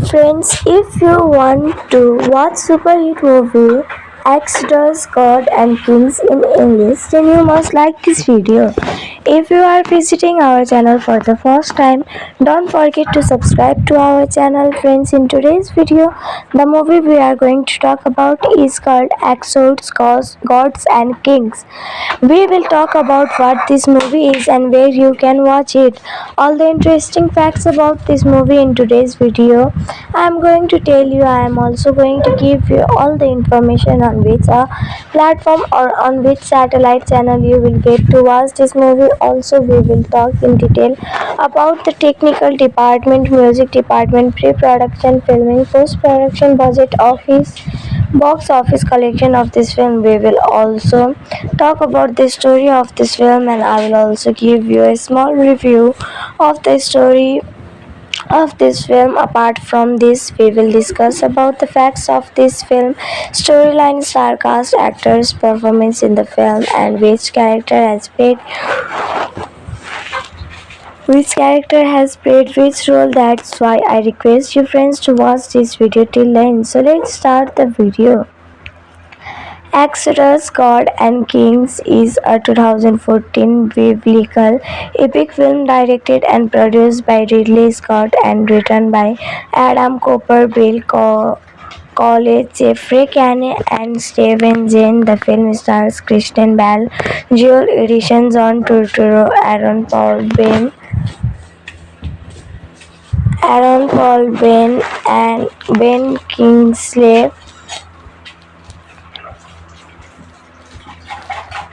Friends, if you want to watch super hit movie Exodus God and Kings in English, then you must like this video. If you are visiting our channel for the first time, don't forget to subscribe to our channel. Friends, in today's video, the movie we are going to talk about is called Exodus Gods and Kings. We will talk about what this movie is and where you can watch it. All the interesting facts about this movie in today's video. I am going to tell you. I am also going to give you all the information on which platform or on which satellite channel you will get to watch this movie. Also, we will talk in detail about the technical department, music department, pre-production, filming, post-production, budget, office, box office collection of this film. We will also talk about the story of this film, and I will also give you a small review of the story of this film. Apart from this, we will discuss about the facts of this film, storyline, star cast, actors, performance in the film, and which character has played which role. That's why I request you friends to watch this video till the end. So let's start the video. Exodus God and Kings is a 2014 biblical epic film directed and produced by Ridley Scott and written by Adam Cooper, College, Jeffrey Kane, and Steven Jane. The film stars Kristen Bell, Joel Edison, John Turturro, Aaron Paul Ben, and Ben Kingsley.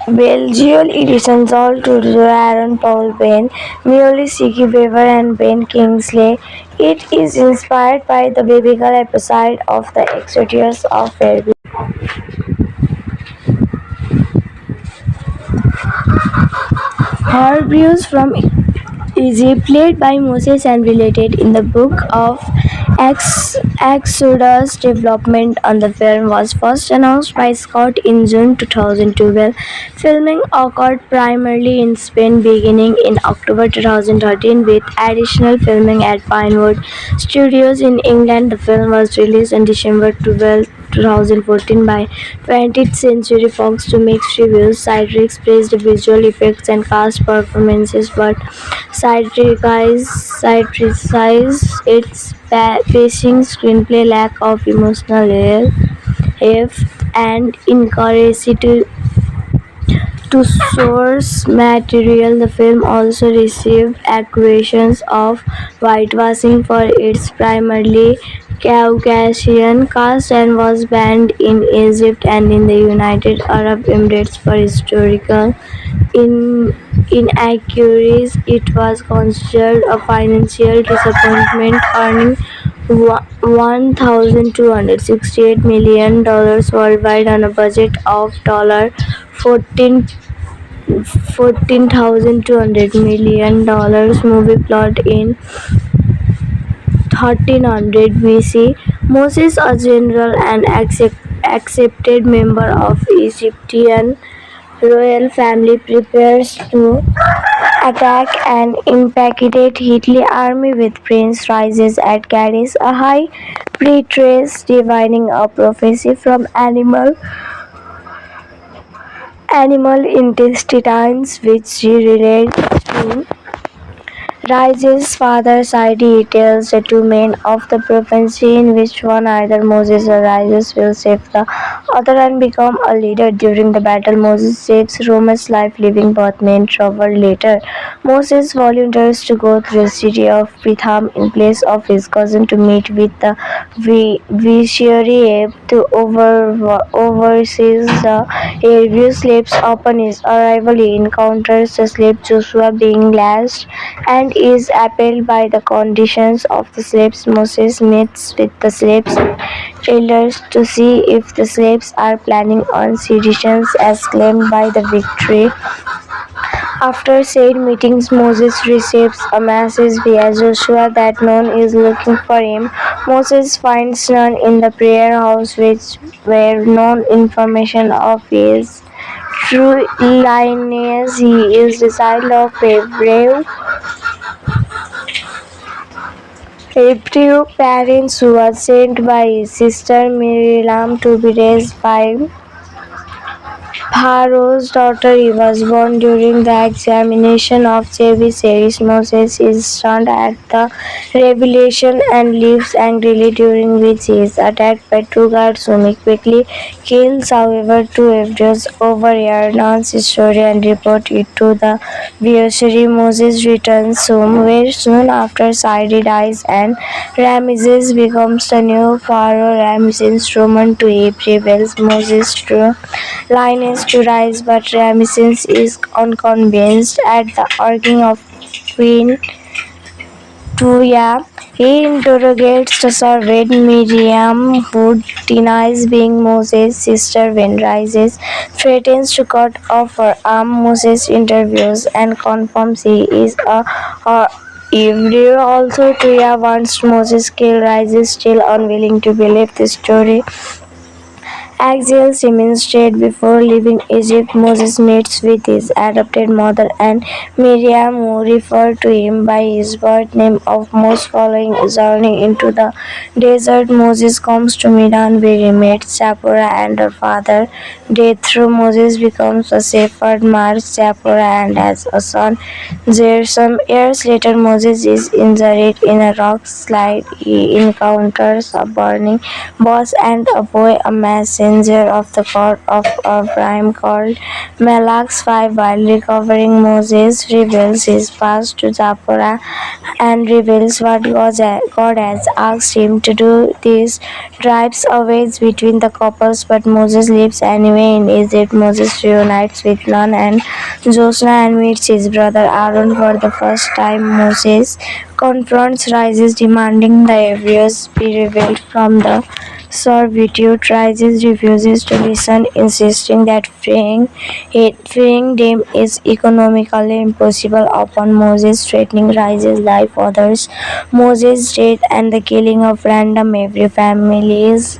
Joel Edison, Joel Turturro, Aaron Paul Ben, Mully Siggy Weaver, and Ben Kingsley. It is inspired by the biblical episode of the Exodus of Pharaoh. Hebrews from Egypt, played by Moses and related in the book of Exodus. Development on the film was first announced by Scott in June 2012. Filming occurred primarily in Spain beginning in October 2013 with additional filming at Pinewood Studios in England. The film was released on December 12, 2014 by 20th Century Fox to mixed reviews. Citrix praised the visual effects and cast performances, but criticized its pacing, screenplay, lack of emotional depth, and inaccuracy to source material. The film also received accusations of whitewashing for its primarily Caucasian cast and was banned in Egypt and in the United Arab Emirates for historical inaccuracies. It was considered a financial disappointment, earning $1,268 million worldwide on a budget of $14,200 million. Movie plot in 1300 BC. Moses, a general and accepted member of Egyptian royal family, prepares to attack an impacted Hitler army with Prince Rises at Kadesh, a high priestess divining a prophecy from animal intestines which she relates to Rises' father Saidi tells the two men of the prophecy in which one, either Moses or Rises, will save the other and become a leader. During the battle, Moses saves Rome's life, leaving both men trouble. Later, Moses volunteers to go through the city of Pitham in place of his cousin to meet with the vizier to oversees the Hebrew slaves. Upon his arrival, he encounters the slave Joshua being lashed and is appalled by the conditions of the slaves. Moses meets with the slaves' traders to see if the slaves are planning on seditions as claimed by the victory. After said meetings, Moses receives a message via Joshua that none is looking for him. Moses finds none in the prayer house, which were no information of his true lineage. He is the child of Abraham. Hebrew parents who was sent by his sister Miriam to be raised by Pharaoh's daughter. He was born during the examination of Jabesh. Moses is stunned at the revelation and leaves angrily, during which he is attacked by two guards whom he quickly kills. However, two Hebrews overhear Nun's story and report it to the Vizier. Moses returns home, where soon after Saidi dies and Ramesses becomes the new pharaoh. Ramesses Roman to Abe rebels. Moses to Linus to rise, but Ramesses is unconvinced at the urging of Queen Tuya. He interrogates the servant Miriam, who denies being Moses' sister when rises, threatens to cut off her arm. Moses interviews and confirms he is a Hebrew. Also, Tuya wants Moses killed. Rises, still unwilling to believe the story, exiles him instead. Before leaving Egypt, Moses meets with his adopted mother and Miriam, who refer to him by his birth name of Moses. Following a journey into the desert, Moses comes to Midian, where he meets Zipporah and her father Jethro. Moses becomes a shepherd, marries Zipporah, and has a son Gershom. Years later, Moses is injured in a rock slide. He encounters a burning bush and a boy, a messenger of the God of Abraham called Malach's 5. While recovering, Moses reveals his past to Zipporah and reveals what God has asked him to do. This drives a wedge between the couples, but Moses lives anyway in Egypt. Moses reunites with Nun and Joshua and meets his brother Aaron for the first time. Moses confronts Rises, demanding the Hebrews be revealed from the servitude. Rises refuses to listen, insisting that freeing them is economically impossible. Upon Moses threatening Rises' life, others, Moses' death, and the killing of random Hebrew families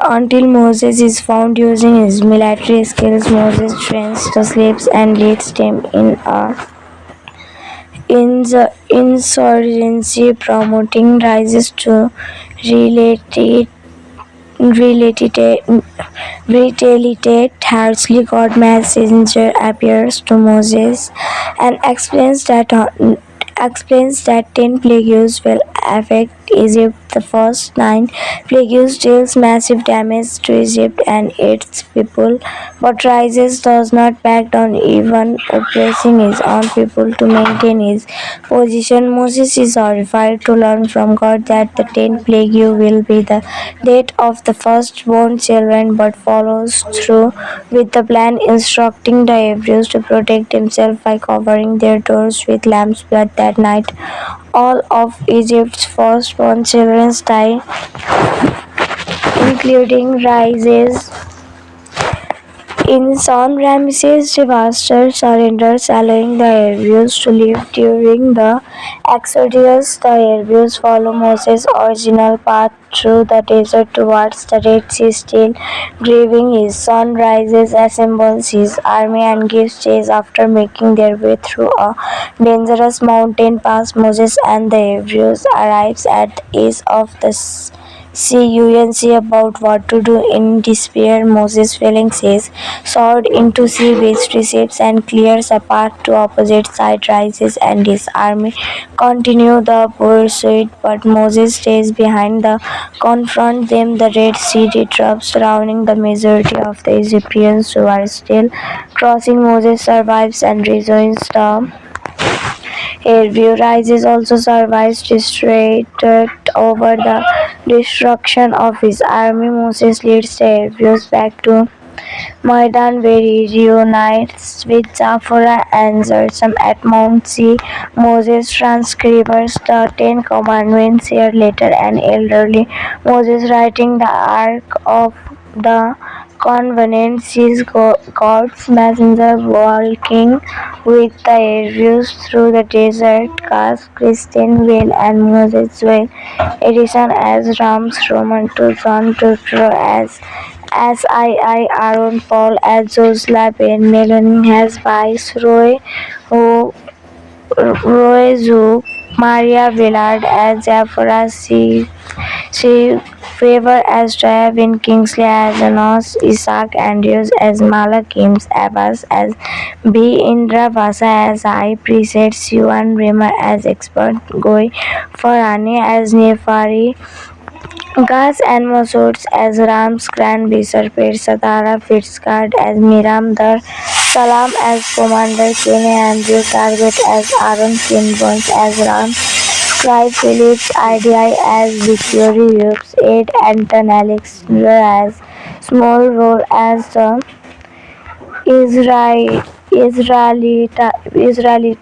until Moses is found using his military skills. Moses trains the slaves and leads them in the insurgency, promoting Rises to related retaliate harshly. God messenger appears to Moses and explains that 10 plagues will affect Egypt. The first 9 plagues deals massive damage to Egypt and its people, but Rises does not back down, even oppressing his own people to maintain his position. Moses is horrified to learn from God that the 10th plague will be the death of the firstborn children, but follows through with the plan, instructing the Hebrews to protect themselves by covering their doors with lamb's blood. That night, all of Egypt's firstborn children die, including Rises. In son, Ramesses Devastator surrenders, allowing the Hebrews to live during the Exodus. The Hebrews follow Moses' original path through the desert towards the Red Sea. Still grieving, his son Rises assembles his army and gives chase. After making their way through a dangerous mountain pass, Moses and the Hebrews arrives at the edge of the sea. About what to do. In despair, Moses flings his sword into sea, which receives and clears a path to opposite side. Rises and his army continue the pursuit, but Moses stays behind to confront them. The Red Sea erupts, surrounding the majority of the Egyptians who are still crossing. Moses survives and rejoins the Airview. Rises also survives, distracted over the destruction of his army. Moses leads the Airviews back to Maidan, where he reunites with Zipporah and Gershom at Mount Sea. Moses transcribes the 10 Commandments. Years later, an elderly Moses, writing the Ark of the Covenant, sees God's messenger walking with the Hebrews through the desert. Cast Christian Whale and Moses Whale edition as Rams Roman to John Tutro as I Aaron Paul as Josla Ben Melanie as Viceroy, who Roy Zook, Maria Willard as Jafra C. Favor as Drivin, Kingsley as Anos, Isaac Andrews as Malak Kims, Abbas as B. Indra Vasa as High Priest, Siwan Rimmer as Expert, Goi Farhani as Nefari, Gas and Mosoots as Ram's Grand Wizard, Satara Fitzcard as Miram Dar, Salam as Commander Kenny Andrew, Target as Aaron Kinburns as Ram, Sky Phillips, IDI as Victory Hughes, Ed Anton Alexander as Small Role as the Israel Israeli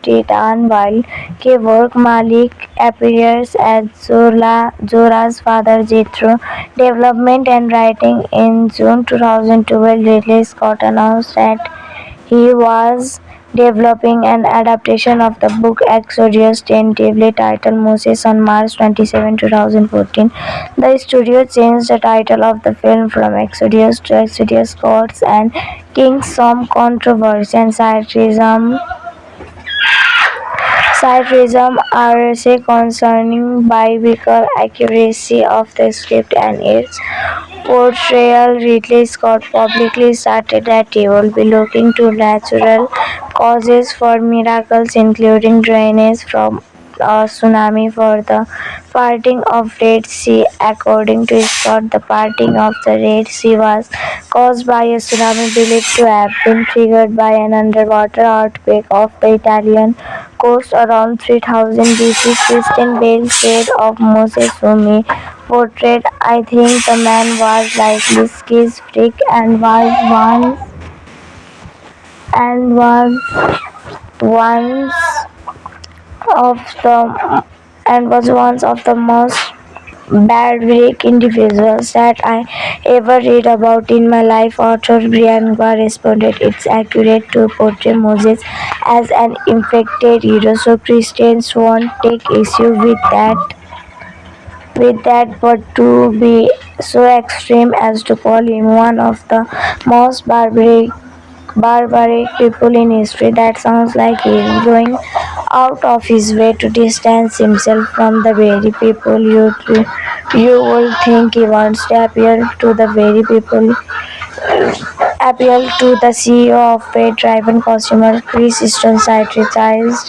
Titan, while Kevork Malik appears as Zora's father Jethro. Development and writing. In June 2012, Ridley Scott announced that he was developing an adaptation of the book Exodus, tentatively titled Moses, on March 27, 2014. The studio changed the title of the film from Exodus to Exodus Gods and Kings. Some controversy and Satirism are concerning biblical accuracy of the script and its portrayal. Ridley Scott publicly stated that he will be looking to natural causes for miracles, including drainage from a tsunami for the parting of Red Sea. According to Scott, the parting of the Red Sea was caused by a tsunami believed to have been triggered by an underwater earthquake off the Italian coast around 3000 BC. Christian Bale said of Moses, whom he portrayed, "I think the man was likely schizophrenic and once of the was one of the most barbaric individuals that I ever read about in my life." Author Brian Gua responded, "It's accurate to portray Moses as an infected hero, so Christians won't take issue with that, but to be so extreme as to call him one of the most barbaric people in history, that sounds like he is going out of his way to distance himself from the very people you would think he wants to appeal to." The CEO of paid driven consumer Chris Stone criticized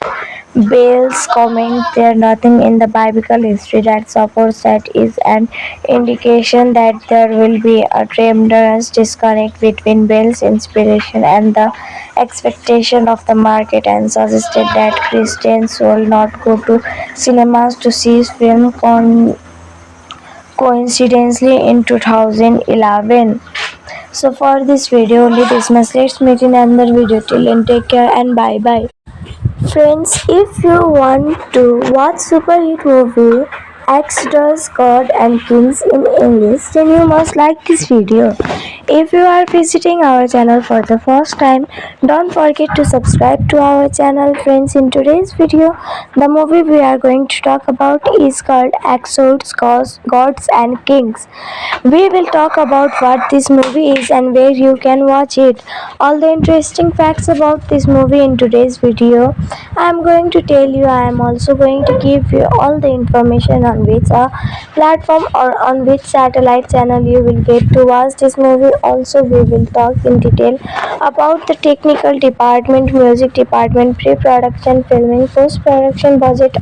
Bale's comment. "There's nothing in the biblical history that supports that is an indication that there will be a tremendous disconnect between Bale's inspiration and the expectation of the market," and suggested that Christians will not go to cinemas to see his film. Coincidentally, in 2011. So for this video only this much. Let's meet in another video. Till then, take care and bye bye. Friends, if you want to watch super hit movie Exodus, God and Kings in English, then you must like this video. If you are visiting our channel for the first time, don't forget to subscribe to our channel. Friends, in today's video, the movie we are going to talk about is called Exodus, Gods and Kings. We will talk about what this movie is and where you can watch it. All the interesting facts about this movie in today's video I am going to tell you. I am also going to give you all the information on which platform or on which satellite channel you will get to watch this movie. Also, we will talk in detail about the technical department, music department, pre-production, filming, post-production, budget,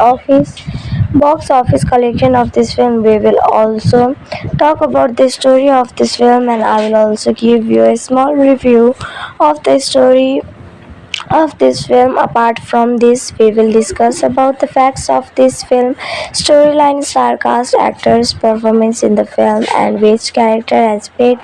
box office collection of this film. We will also talk about the story of this film, and I will also give you a small review of the story of this film. Apart from this, we will discuss about the facts of this film, storyline, star cast, actors, performance in the film, and which character has played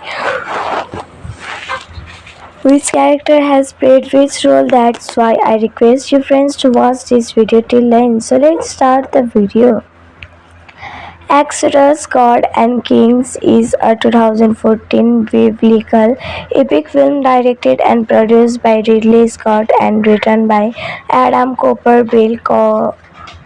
which role. That's why I request you friends to watch this video till the end. So let's start the video. Exodus, God and Kings is a 2014 biblical epic film directed and produced by Ridley Scott and written by Adam Cooper, Bill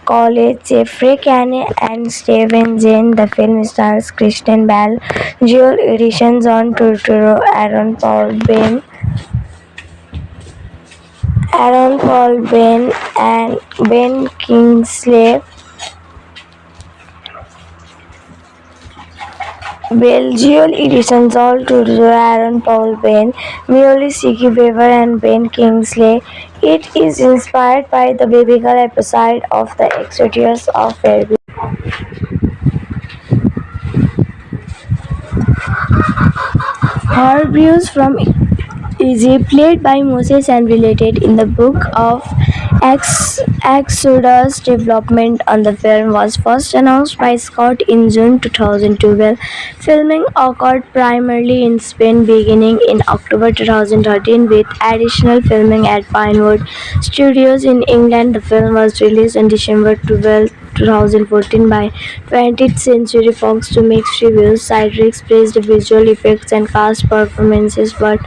College, Jeffrey Kane and Steven Jane. The film stars Christian Bale, Joel Edgerton, John Turturro, Aaron Paul, Ben Aaron Paul Ben and Ben Kingsley, Belgian editions all to Aaron Paul Ben, Mully Siki Beaver and Ben Kingsley. It is inspired by the biblical episode of the Exodus of Pharaoh. Hebrews from Egypt, played by Moses and related in the book of Exodus. Development on the film was first announced by Scott in June 2012. Filming occurred primarily in Spain beginning in October 2013 with additional filming at Pinewood Studios in England. The film was released on December 12, 2014 by 20th Century Fox to mixed reviews. Citrix praised the visual effects and cast performances, but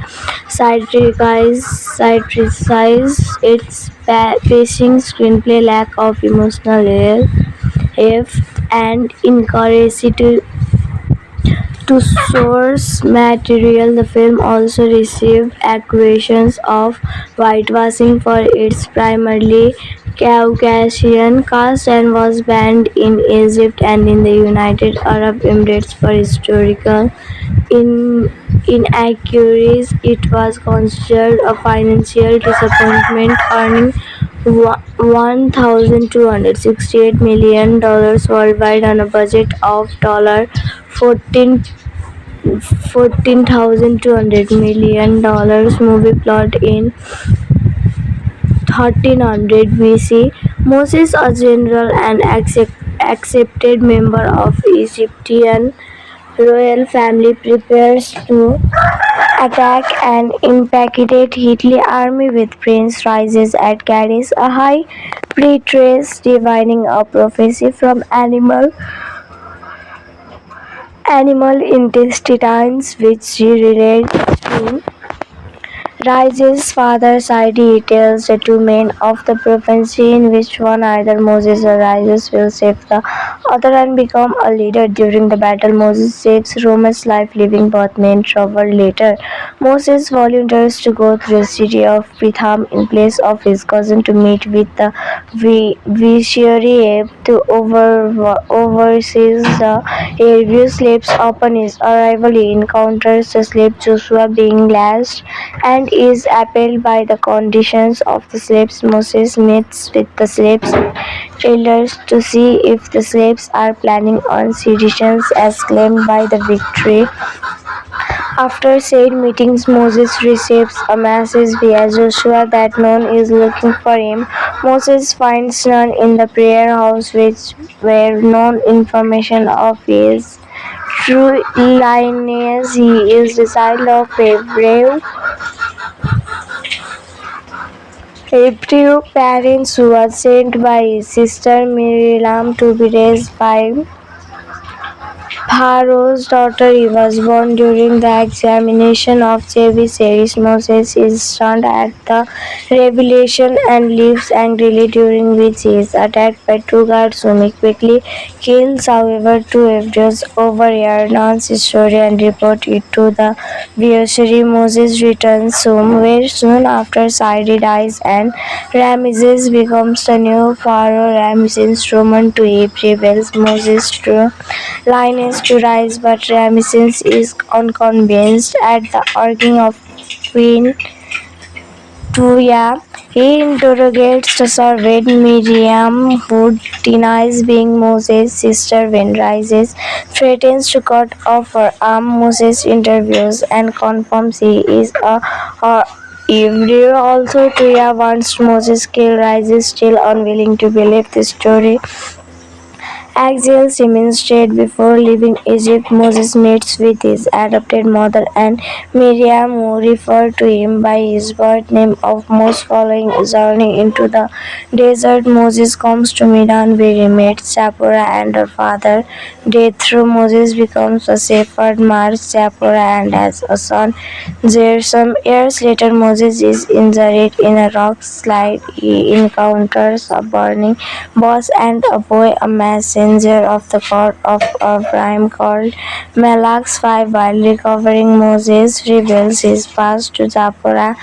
criticized its pacing, screenplay lack of emotional depth, and inaccuracy to source material. The film also received accusations of whitewashing for its primarily Caucasian cast and was banned in Egypt and in the United Arab Emirates for historical inaccuracies. It was considered a financial disappointment, earning $1,268 million worldwide on a budget of $14,200 million. Movie plot in 1300 BC. Moses, a general and accepted member of Egyptian royal family, prepares to attack an impacted Hitler army with Prince rises at Kadesh, a high priestess divining a prophecy from animal intestines which she relates to Rise's father Saidi tells the two men of the prophecy in which one, either Moses or Rises, will save the other and become a leader. During the battle, Moses saves Roman's life, leaving both men trouble later. Moses volunteers to go through the city of Pitham in place of his cousin to meet with the vizier to oversees the Hebrew slaves. Upon his arrival, he encounters the slave Joshua being lashed and is appalled by the conditions of the slaves. Moses meets with the slaves' traders to see if the slaves are planning on seditions as claimed by the victory. After said meetings, Moses receives a message via Joshua that none is looking for him. Moses finds none in the prayer house, which were no information of his true lineage. He is the child of Hebrew parents who was sent by his sister Miriam to be raised by Pharaoh's daughter. He was born during the examination of Jabesh. Moses is stunned at the revelation and leaves angrily, during which he is attacked by two guards whom he quickly kills. However, two Hebrews overhear Nun's story and report it to the vizier. Moses returns home, where soon after Saidi dies and Ramesses becomes the new pharaoh. Ramesses, Roman to Hebrew, rebels Moses to lineage to rise, but Ramesses is unconvinced at the urging of Queen Tuya. He interrogates the servant Miriam, who denies being Moses' sister when Rises threatens to cut off her arm. Moses interviews and confirms he is a Hebrew. Also, Tuya wants Moses kill Rises, still unwilling to believe the story. Exiles him instead. Before leaving Egypt, Moses meets with his adopted mother and Miriam, who refer to him by his birth name of Moses. Following a journey into the desert, Moses comes to Midian, where he meets Zipporah and her father Jethro. Moses becomes a shepherd, marries Zipporah, and has a son Gershom. Years later, Moses is injured in a rock slide. He encounters a burning bush and a boy, a messenger messenger of the God of Abraham called Malach's 5. While recovering, Moses reveals his past to Zipporah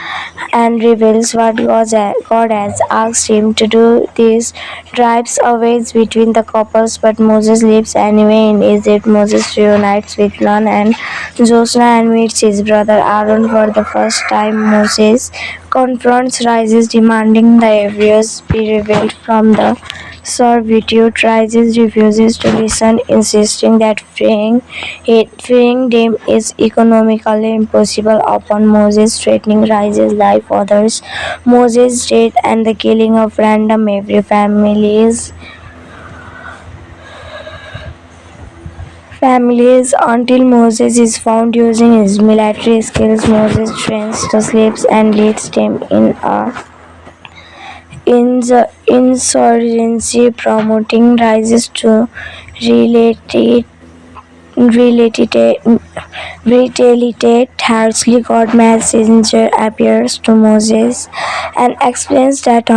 and reveals what God has asked him to do. This drives a wedge between the couples, but Moses lives anyway in Egypt. Moses reunites with Nun and Joshua and meets his brother Aaron for the first time. Moses confronts Rises, demanding the Hebrews be revealed from the servitude. Rises refuses to listen, insisting that freeing them is economically impossible. Upon Moses threatening Rises' life, others, Moses' death, and the killing of random Hebrew families until Moses is found using his military skills. Moses trains the slaves and leads them in the insurgency, promoting rises to related retaliate harshly. God messenger appears to Moses and explains that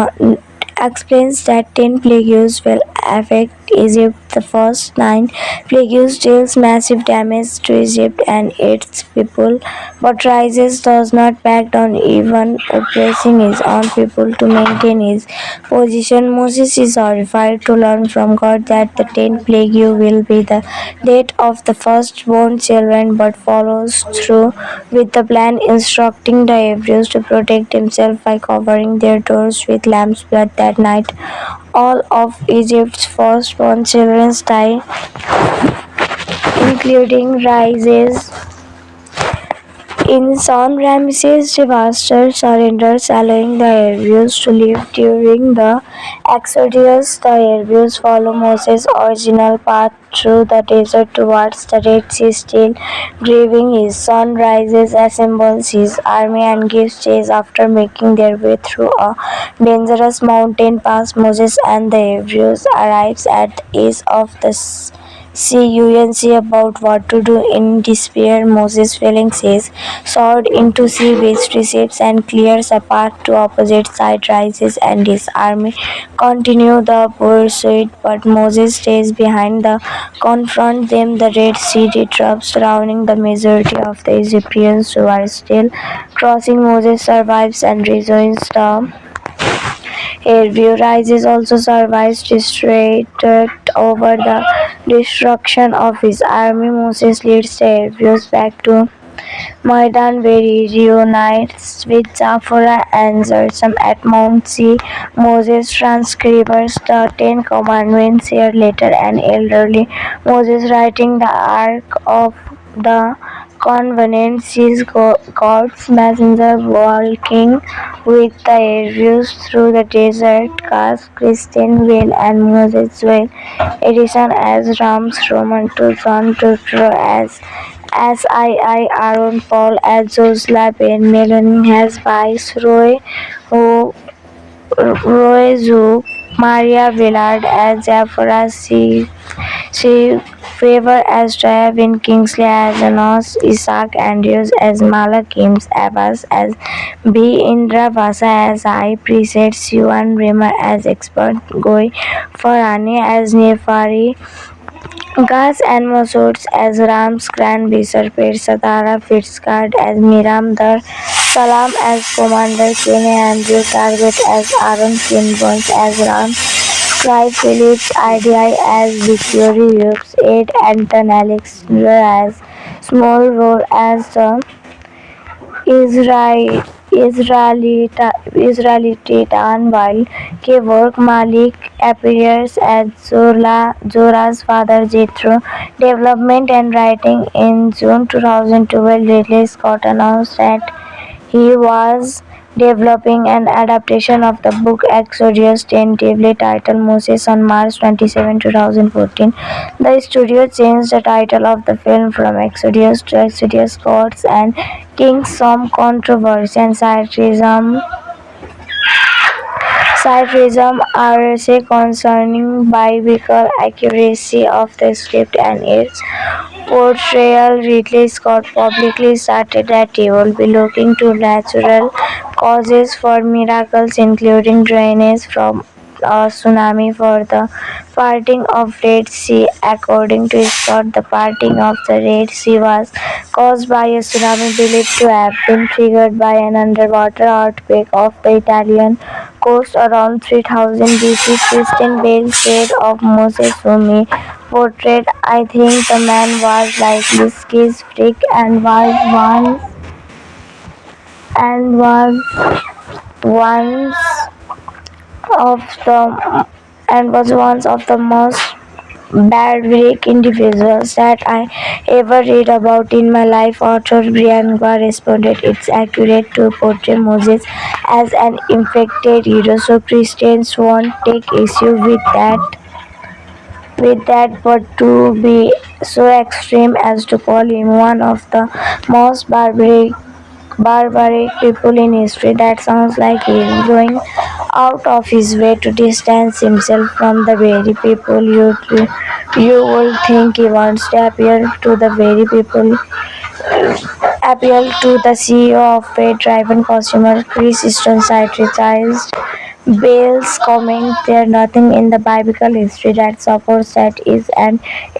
10 plagues will affect Egypt. The first 9 plagues deals massive damage to Egypt and its people, but Rises does not back down, even oppressing his own people to maintain his position. Moses is horrified to learn from God that the 10th plague will be the death of the firstborn children, but follows through with the plan, instructing the Hebrews to protect themselves by covering their doors with lamb's blood. That night, all of Egypt's firstborn children die, including Rises. In son, Ramses disaster surrenders, allowing the Hebrews to live during the Exodus. The Hebrews follow Moses' original path through the desert towards the Red Sea, still grieving. His son Rises, assembles his army and gives chase. After making their way through a dangerous mountain pass, Moses and the Hebrews arrives at the edge of the sea, about what to do. In despair, Moses flings his sword into sea, which receives and clears a path to opposite side. Rises and his army continue the pursuit, but Moses stays behind to confront them. The Red Sea erupts, surrounding the majority of the Egyptians who are still crossing. Moses survives and rejoins the Airview. Rises also survives, distracted over the destruction of his army. Moses leads the Airviews back to Maidan, where he reunites with Zipporah and Zerzum at Mount Sea. Moses transcribes the Ten Commandments years later. An elderly Moses, writing the Ark of the Covenant, sees God's messenger walking with the Hebrews through the desert. Cast Christian Whale and Moses Whale edition as Rams Roman to John Tutro as I Aaron Paul as Josla Ben Melanie has Viceroy Roy Zook, Maria Willard as Zafra C. Favor as Jaya Kingsley as Anos, Isaac Andrews as Malak James Abbas as B. Indra Vasa as High Priest, Yuan Rimmer as Expert, Goi Farhani as Nefari, Gas and Mosoots as Ram's Grand Vizier, Satara Fitzcard as Miram Dar, Salam as Commander, Kene Andrew Target as Aaron Kinburns as Ram, Scribe Phillips IDI as Victory Hughes, Ed Anton Alexander as Small Role as the Israelite, while Kevork Malik appears as Zora's father Jethro. Development and writing. In June 2012, Ridley Scott announced that he was developing an adaptation of the book Exodus, tentatively titled Moses. On March 27, 2014, the studio changed the title of the film from Exodus to Exodus Gods and Kings. Some controversy and criticism are concerning biblical accuracy of the script and its portrayal. Ridley Scott publicly stated that he will be looking to natural causes for miracles, including drainage from a tsunami for the parting of Red Sea. According to Scott, the parting of the Red Sea was caused by a tsunami believed to have been triggered by an underwater earthquake off the Italian coast around 3000 BC. Christian Bale said of Moses, whom he portrayed, "I think the man was likely schizophrenic and of the was once of the most barbaric individuals that I ever read about in my life." Author Brian Gua responded, "It's accurate to portray Moses as an infected hero, so Christians won't take issue with that, but to be so extreme as to call him one of the most barbaric people in history, that sounds like he is going out of his way to distance himself from the very people you would think he wants to appeal to." The CEO of Paid Driven Consumer, Chris Easton, criticized Bale's comment. "There's nothing in the biblical history that supports that is an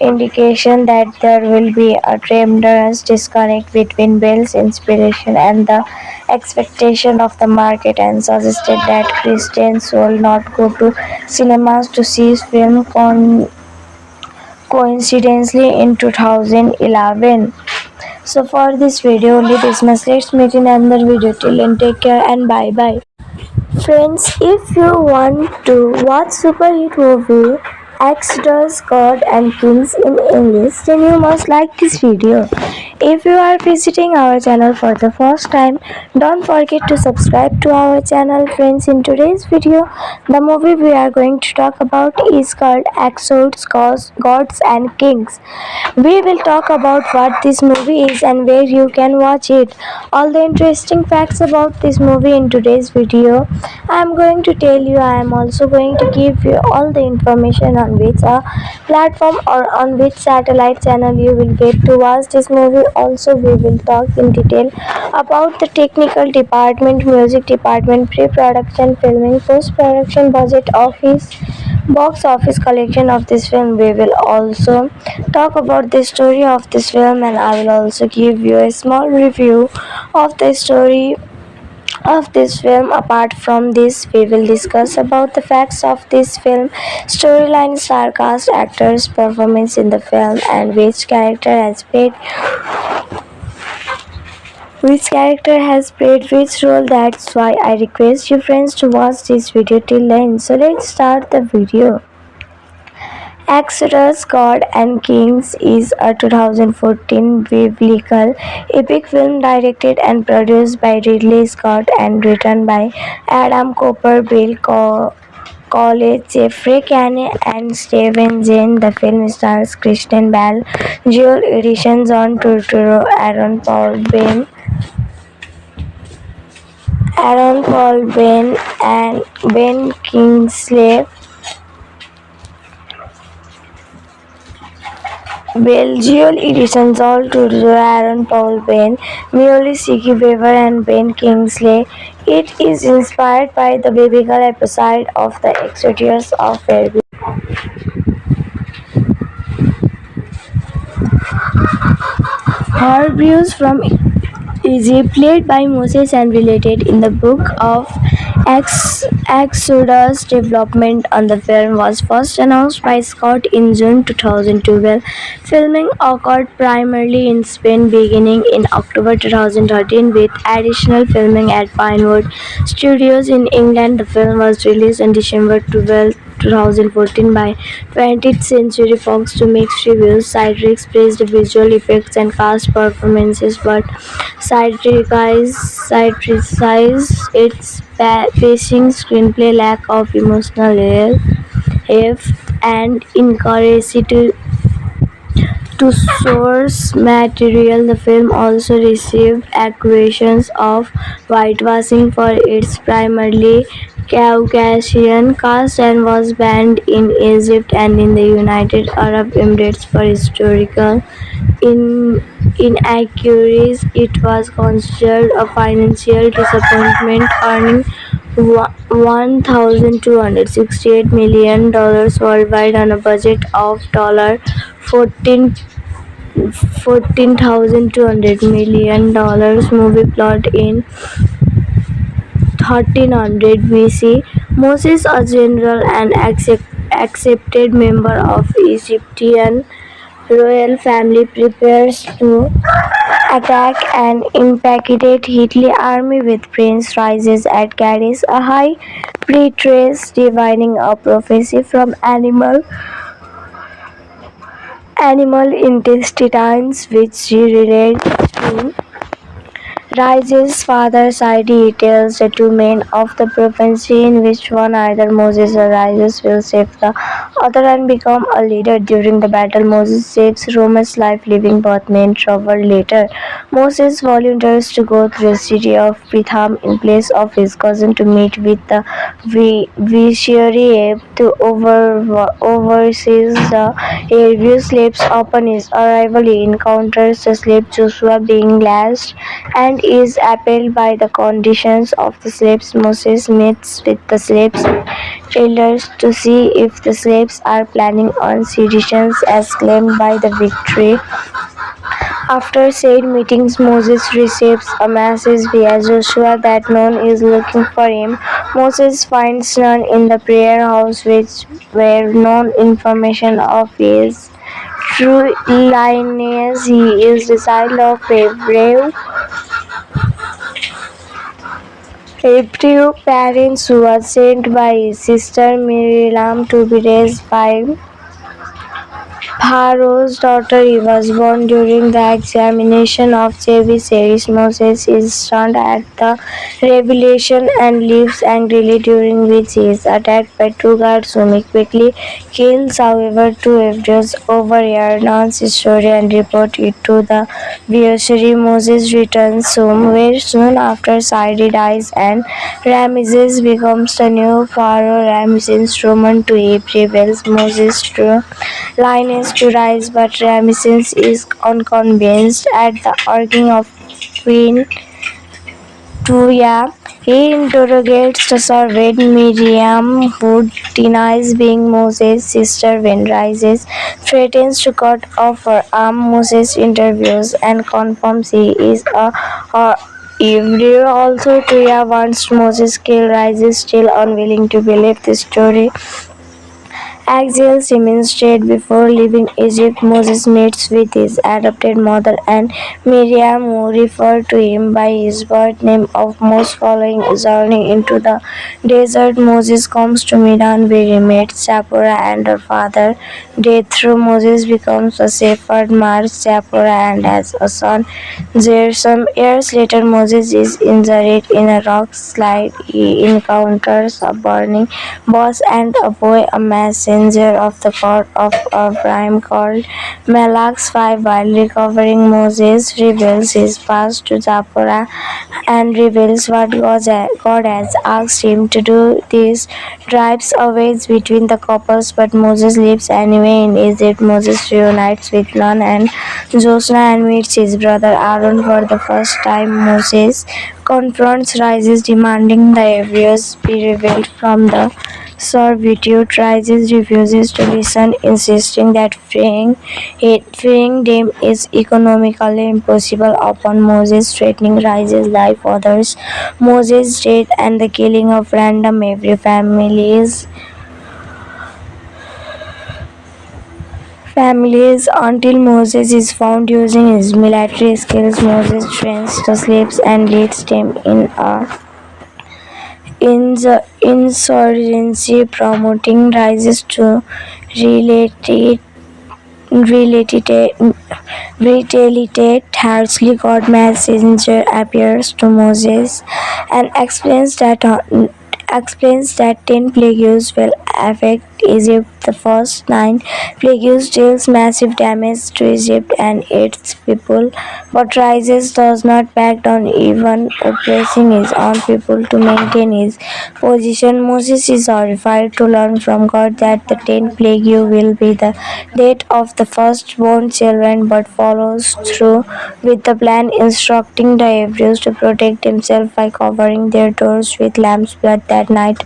indication that there will be a tremendous disconnect between Bale's inspiration and the expectation of the market," and suggested that Christians will not go to cinemas to see his film coincidentally in 2011. So for this video only this much. Let's meet in another video. Till then, take care and bye bye. Friends, if you want to watch super hit movie Exodus, God and Kings in English, then you must like this video. If you are visiting our channel for the first time, don't forget to subscribe to our channel. Friends, in today's video, the movie we are going to talk about is called Exodus, Gods and Kings. We will talk about what this movie is and where you can watch it. All the interesting facts about this movie in today's video I am going to tell you. I am also going to give you all the information on which platform or on which satellite channel you will get to watch this movie. Also, we will talk in detail about the technical department, music department, pre-production, filming, post-production, budget, box office collection of this film. We will also talk about the story of this film, and I will also give you a small review of the story of this film. Apart from this, we will discuss about the facts of this film, storyline, star cast, actors, performance in the film, and which character has played which role. That's why I request you friends to watch this video till the end. So let's start the video. Exodus, God and Kings is a 2014 biblical epic film directed and produced by Ridley Scott and written by Adam Cooper, Bill College, Jeffrey Kane and Steven Zane. The film stars Christian Bale, Joel Edgerton, John Turturro, Aaron Paul Bain and Ben Kingsley, Joel Edgerton, Joel Turturro, Aaron Paul Bain, Mully Siggy Weaver and Ben Kingsley. It is inspired by the biblical episode of the Exodus of Pharaoh. Hebrews from Egypt, played by Moses and related in the book of Exodus. Development on the film was first announced by Scott in June 2012. Filming occurred primarily in Spain beginning in October 2013 with additional filming at Pinewood Studios in England. The film was released on December 12, 2014 by 20th Century Fox to mixed reviews. Citrix praised the visual effects and cast performances, but criticized its pacing, screenplay, lack of emotional heft, and inaccuracy to source material. The film also received accusations of whitewashing for its primarily Caucasian cast and was banned in Egypt and in the United Arab Emirates for historical inaccuracies. It was considered a financial disappointment, earning $1,268 million worldwide on a budget of $14 $14,200 million. Movie plot: in 1300 BC, Moses, a general and accepted member of Egyptian royal family, prepares to attack an impacted Hitler army with Prince Rises at Kadesh, a high priestess divining a prophecy from animal intestines which she relates to Rises' father Saidi tells the two men of the prophecy in which one, either Moses or Rises, will save the other and become a leader. During the battle, Moses saves Roman's life, leaving both men trouble later. Moses volunteers to go to the city of Pitham in place of his cousin to meet with the vizier to oversees the Hebrew slaves. Upon his arrival, he encounters the slave Joshua being lashed and is appalled by the conditions of the slaves. Moses meets with the slaves' elders to see if the slaves are planning on sedition as claimed by the victory. After said meetings, Moses receives a message via Joshua that none is looking for him. Moses finds none in the prayer house, which were no information of his true lineage. He is the child of Hebrew parents who was sent by his sister Miriam to be raised by Pharaoh's daughter. He was born during the examination of Jabesh. Moses is stunned at the revelation and leaves angrily, during which he is attacked by two guards whom he quickly kills. However, two Hebrews overhear Nun's story and report it to the vizier. Moses returns home, where soon after Saidi dies and Ramesses becomes the new pharaoh. Ramesses, Roman to Eve, rebels Moses to lineage to rise, but Ramesses is unconvinced at the urging of Queen Tuya. He interrogates the servant Miriam, who denies being Moses' sister when Rises threatens to cut off her arm. Moses interviews and confirms he is a Hebrew. Also, Tuya wants Moses kill. Rises, still unwilling to believe the story, exiles him instead. Before leaving Egypt, Moses meets with his adopted mother and Miriam, who refer to him by his birth name of Moses. Following a journey into the desert, Moses comes to Midian, where he meets Zipporah and her father Jethro. Moses becomes a shepherd, marries Zipporah, and has a son Gershom. Years later, Moses is injured in a rock slide. He encounters a burning bush and a boy, a messenger of the God of Abraham called Malach's 5. While recovering, Moses reveals his past to Zipporah and reveals what God has asked him to do. This drives a wedge between the couples, but Moses lives anyway in Egypt. Moses reunites with Nun and Joshua and meets his brother Aaron for the first time. Moses confronts Rises, demanding the Hebrews be revealed from the servitude. Rises refuses to listen, insisting that freeing them is economically impossible. Upon Moses threatening Rises' life, others, Moses' death, and the killing of random Hebrew families until Moses is found using his military skills. Moses trains the slaves and leads them in the insurgency, promoting Rises to retaliate harshly. God messenger appears to Moses and explains that 10 plagues will affect Egypt. The first 9 plagues deals massive damage to Egypt and its people, but Rises does not back down, even oppressing his own people to maintain his position. Moses is horrified to learn from God that the 10th plague will be the death of the firstborn children, but follows through with the plan, instructing the Hebrews to protect themselves by covering their doors with lamb's blood. That night,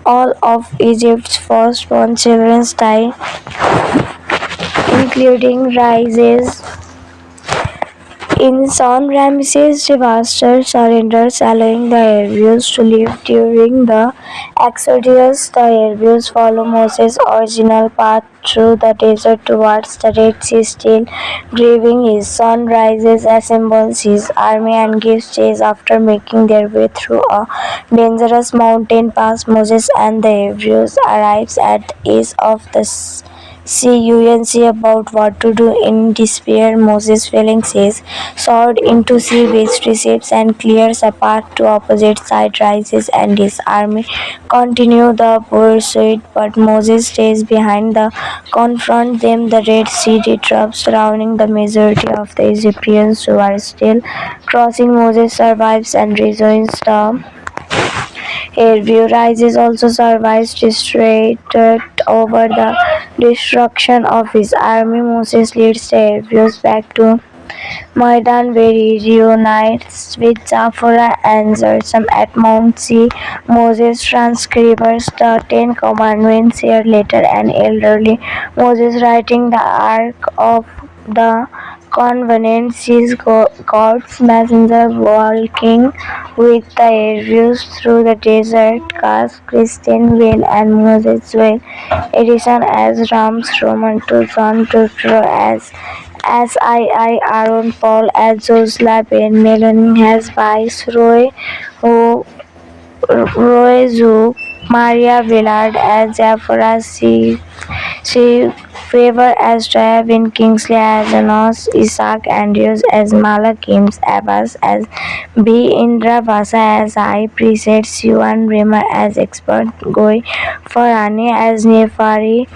all of Egypt's firstborn children die, including Rises. In son Ramses devastated surrenders, allowing the Hebrews to live during the Exodus. The Hebrews follow Moses' original path through the desert towards the Red Sea, still grieving. His son Rises, assembles his army and gives chase. After making their way through a dangerous mountain pass, Moses and the Hebrews arrives at the edge of the sea about what to do. In despair, Moses, feelings his sword into sea-based receipts and clears a path to opposite side. Rises and his army continue the pursuit, but Moses stays behind to confront them. The Red Sea erupts, surrounding the majority of the Egyptians who are still crossing. Moses survives and rejoins the Airview. Rises also survives, distracted over the destruction of his army. Moses leads the Airviews back to Maidan, where he reunites with Zafora and Zerzum at Mount Sea. Moses transcribes the Ten Commandments years later. An elderly Moses, writing the Ark of the Covenant, sees God's messenger walking with the Hebrews through the desert. Cast Christian Whale and Moses Whale edition as Rams Roman to John Tutro as I Aaron Paul as Josla Ben Melanie has Viceroy who Roy Zook, Maria Willard as Jafara she Favor as Jaya Kingsley as Anos, Isaac Andrews as Malak Kims, Abbas as B. Indra Vasa as High Priest, Yuan Rimmer as Expert, Goi Farhani as Nefari,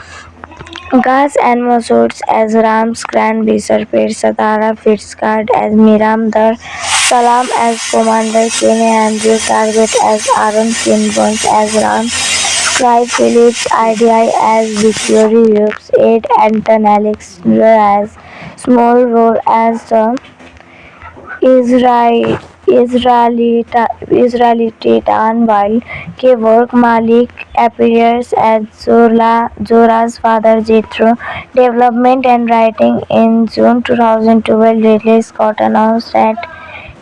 Gas and Mosoots as Ram's Grand Bishop, Satara Fitzcard as Miram Dar, Salam as Commander, Kenny Andrews Target as Aaron Kinburns as Ram, Scribe Phillips IDI as Victory Hughes, Ed Anton Alexander as Small Role as the Israeli Titan, while Kevork Malik appears as Zora's father Jethro. Development and writing. In June 2012, Ridley Scott announced that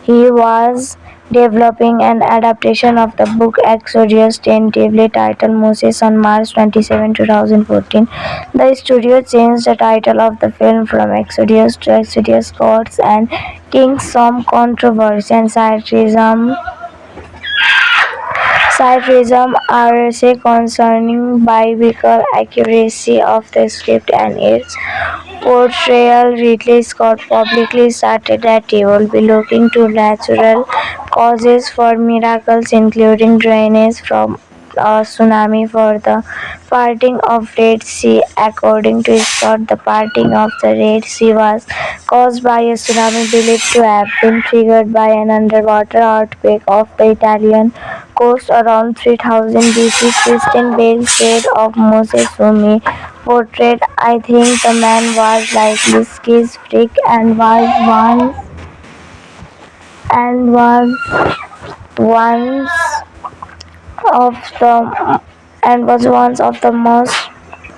he was developing an adaptation of the book Exodus, tentatively titled Moses. On March 27, 2014. The studio changed the title of the film from Exodus to Exodus Gods and Kings. Some controversy and Scientism are concerning biblical accuracy of the script and its portrayal. Ridley Scott publicly stated that he will be looking to natural causes for miracles, including drainage from a tsunami for the parting of Red Sea. According to Scott, the parting of the Red Sea was caused by a tsunami believed to have been triggered by an underwater earthquake off the Italian coast around 3000 BC. Christian Bale said of Moses, whom he portrayed, "I think the man was likely schizophrenic and once of the was one of the most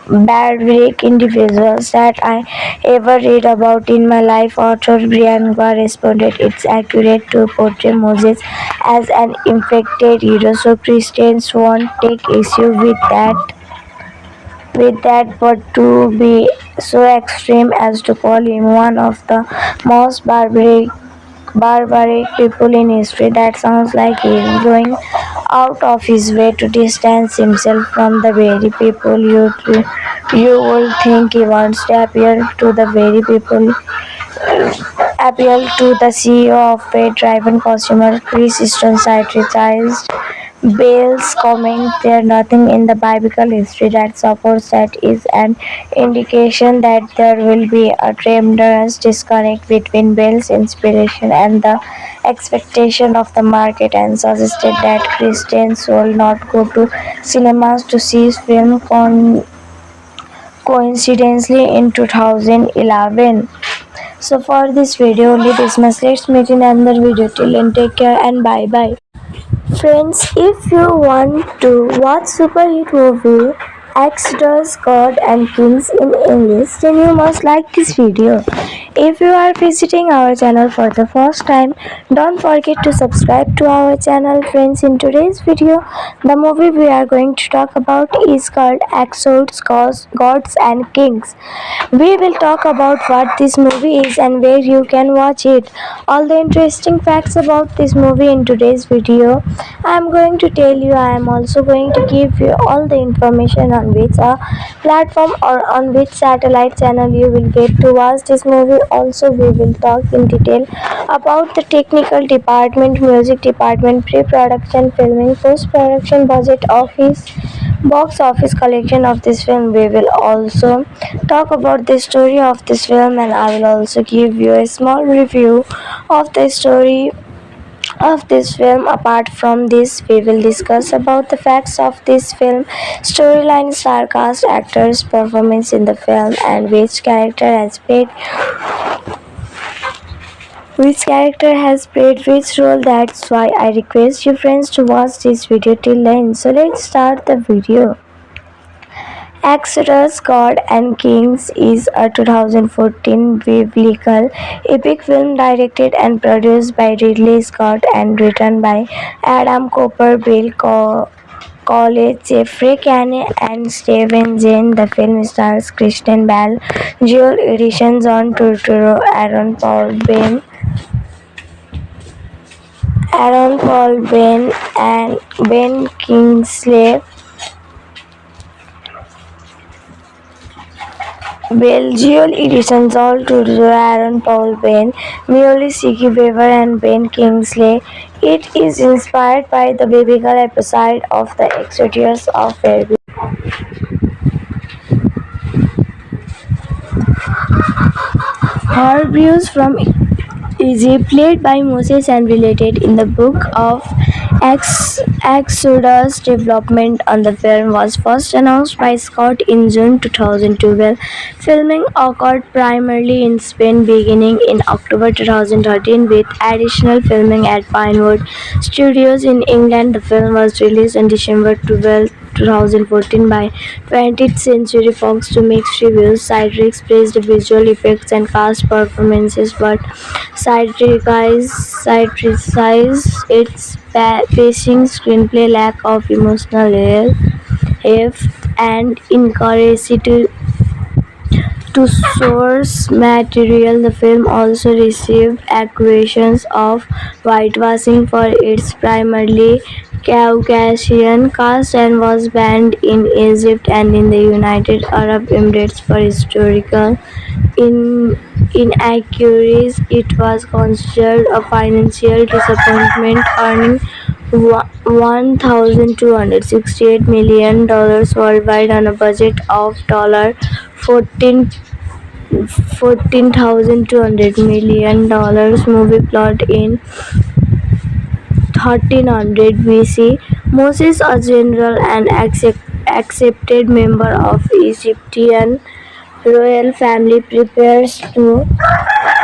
barbaric individuals that I ever read about in my life." Author Brian Gua responded, "It's accurate to portray Moses as an infected hero, so Christians won't take issue with that, but to be so extreme as to call him one of the most barbaric people in history, that sounds like he is going out of his way to distance himself from the very people you would think he wants to appeal to. The very people appeal to." The CEO of Paid Driven Consumer, Chris Stone, criticized Bale's comment there nothing in the biblical history that supports that is an indication that there will be a tremendous disconnect between Bale's inspiration and the expectation of the market, and suggested that Christians will not go to cinemas to see film coincidentally in 2011. So for this video only this much. Let's meet in another video. Till then, take care and bye bye. Friends, if you want to watch super hit movie Exodus, God and Kings in English, then you must like this video. If you are visiting our channel for the first time, don't forget to subscribe to our channel. Friends, in today's video, the movie we are going to talk about is called Exodus, Gods and Kings. We will talk about what this movie is and where you can watch it. All the interesting facts about this movie in today's video I am going to tell you. I am also going to give you all the information on which platform or on which satellite channel you will get to watch this movie. Also, we will talk in detail about the technical department, music department, pre-production, filming, post-production, budget, office, box office collection of this film. We will also talk about the story of this film, and I will also give you a small review of the story of this film. Apart from this, we will discuss about the facts of this film, storyline, star cast, actors, performance in the film, and which character has played which role. That's why I request you friends to watch this video till the end. So let's start the video. Exodus, God and Kings is a 2014 biblical epic film directed and produced by Ridley Scott and written by Adam Cooper, Bill College, Jeffrey Kane and Steven Jane. The film stars Kristen Bell, Joel Edgerton, John Turturro, Aaron Paul Ben and Ben Kingsley, Joel Edgerton, Joel Turturro, Aaron Paul Ben, Mully Siggy Weaver and Ben Kingsley. It is inspired by the biblical episode of the Exodus of Pharaoh. Hebrews from Egypt, played by Moses and related in the book of Exodus. Development on the film was first announced by Scott in June 2012. Filming occurred primarily in Spain beginning in October 2013 with additional filming at Pinewood Studios in England. The film was released on December 12, 2014 by 20th Century Fox to mixed reviews. Citrix praised the visual effects and cast performances, but criticized its pacing, screenplay, lack of emotional heft, and inaccuracy to source material. The film also received accusations of whitewashing for its primarily Caucasian cast and was banned in Egypt and in the United Arab Emirates for historical inaccuracies. It was considered a financial disappointment, earning $1,268 million worldwide on a budget of $14,200 million. Movie plot in 1300 BC. Moses, a general and accepted member of Egyptian royal family, prepares to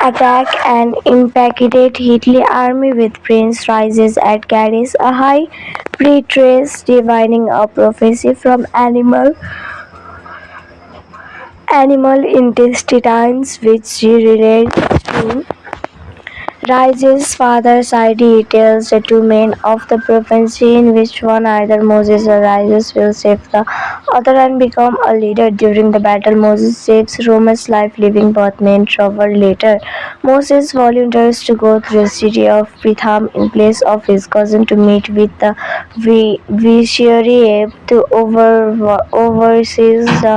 attack an impacted Hitler army with Prince rises at Kadesh, a high priestess divining a prophecy from animal intestines which she relates to Rises' father Saidi tells the two men of the prophecy in which one, either Moses or Rises, will save the other and become a leader. During the battle, Moses saves Rome's life, leaving both men trouble. Later, Moses volunteers to go through the city of Pitham in place of his cousin to meet with the vizier. to oversees the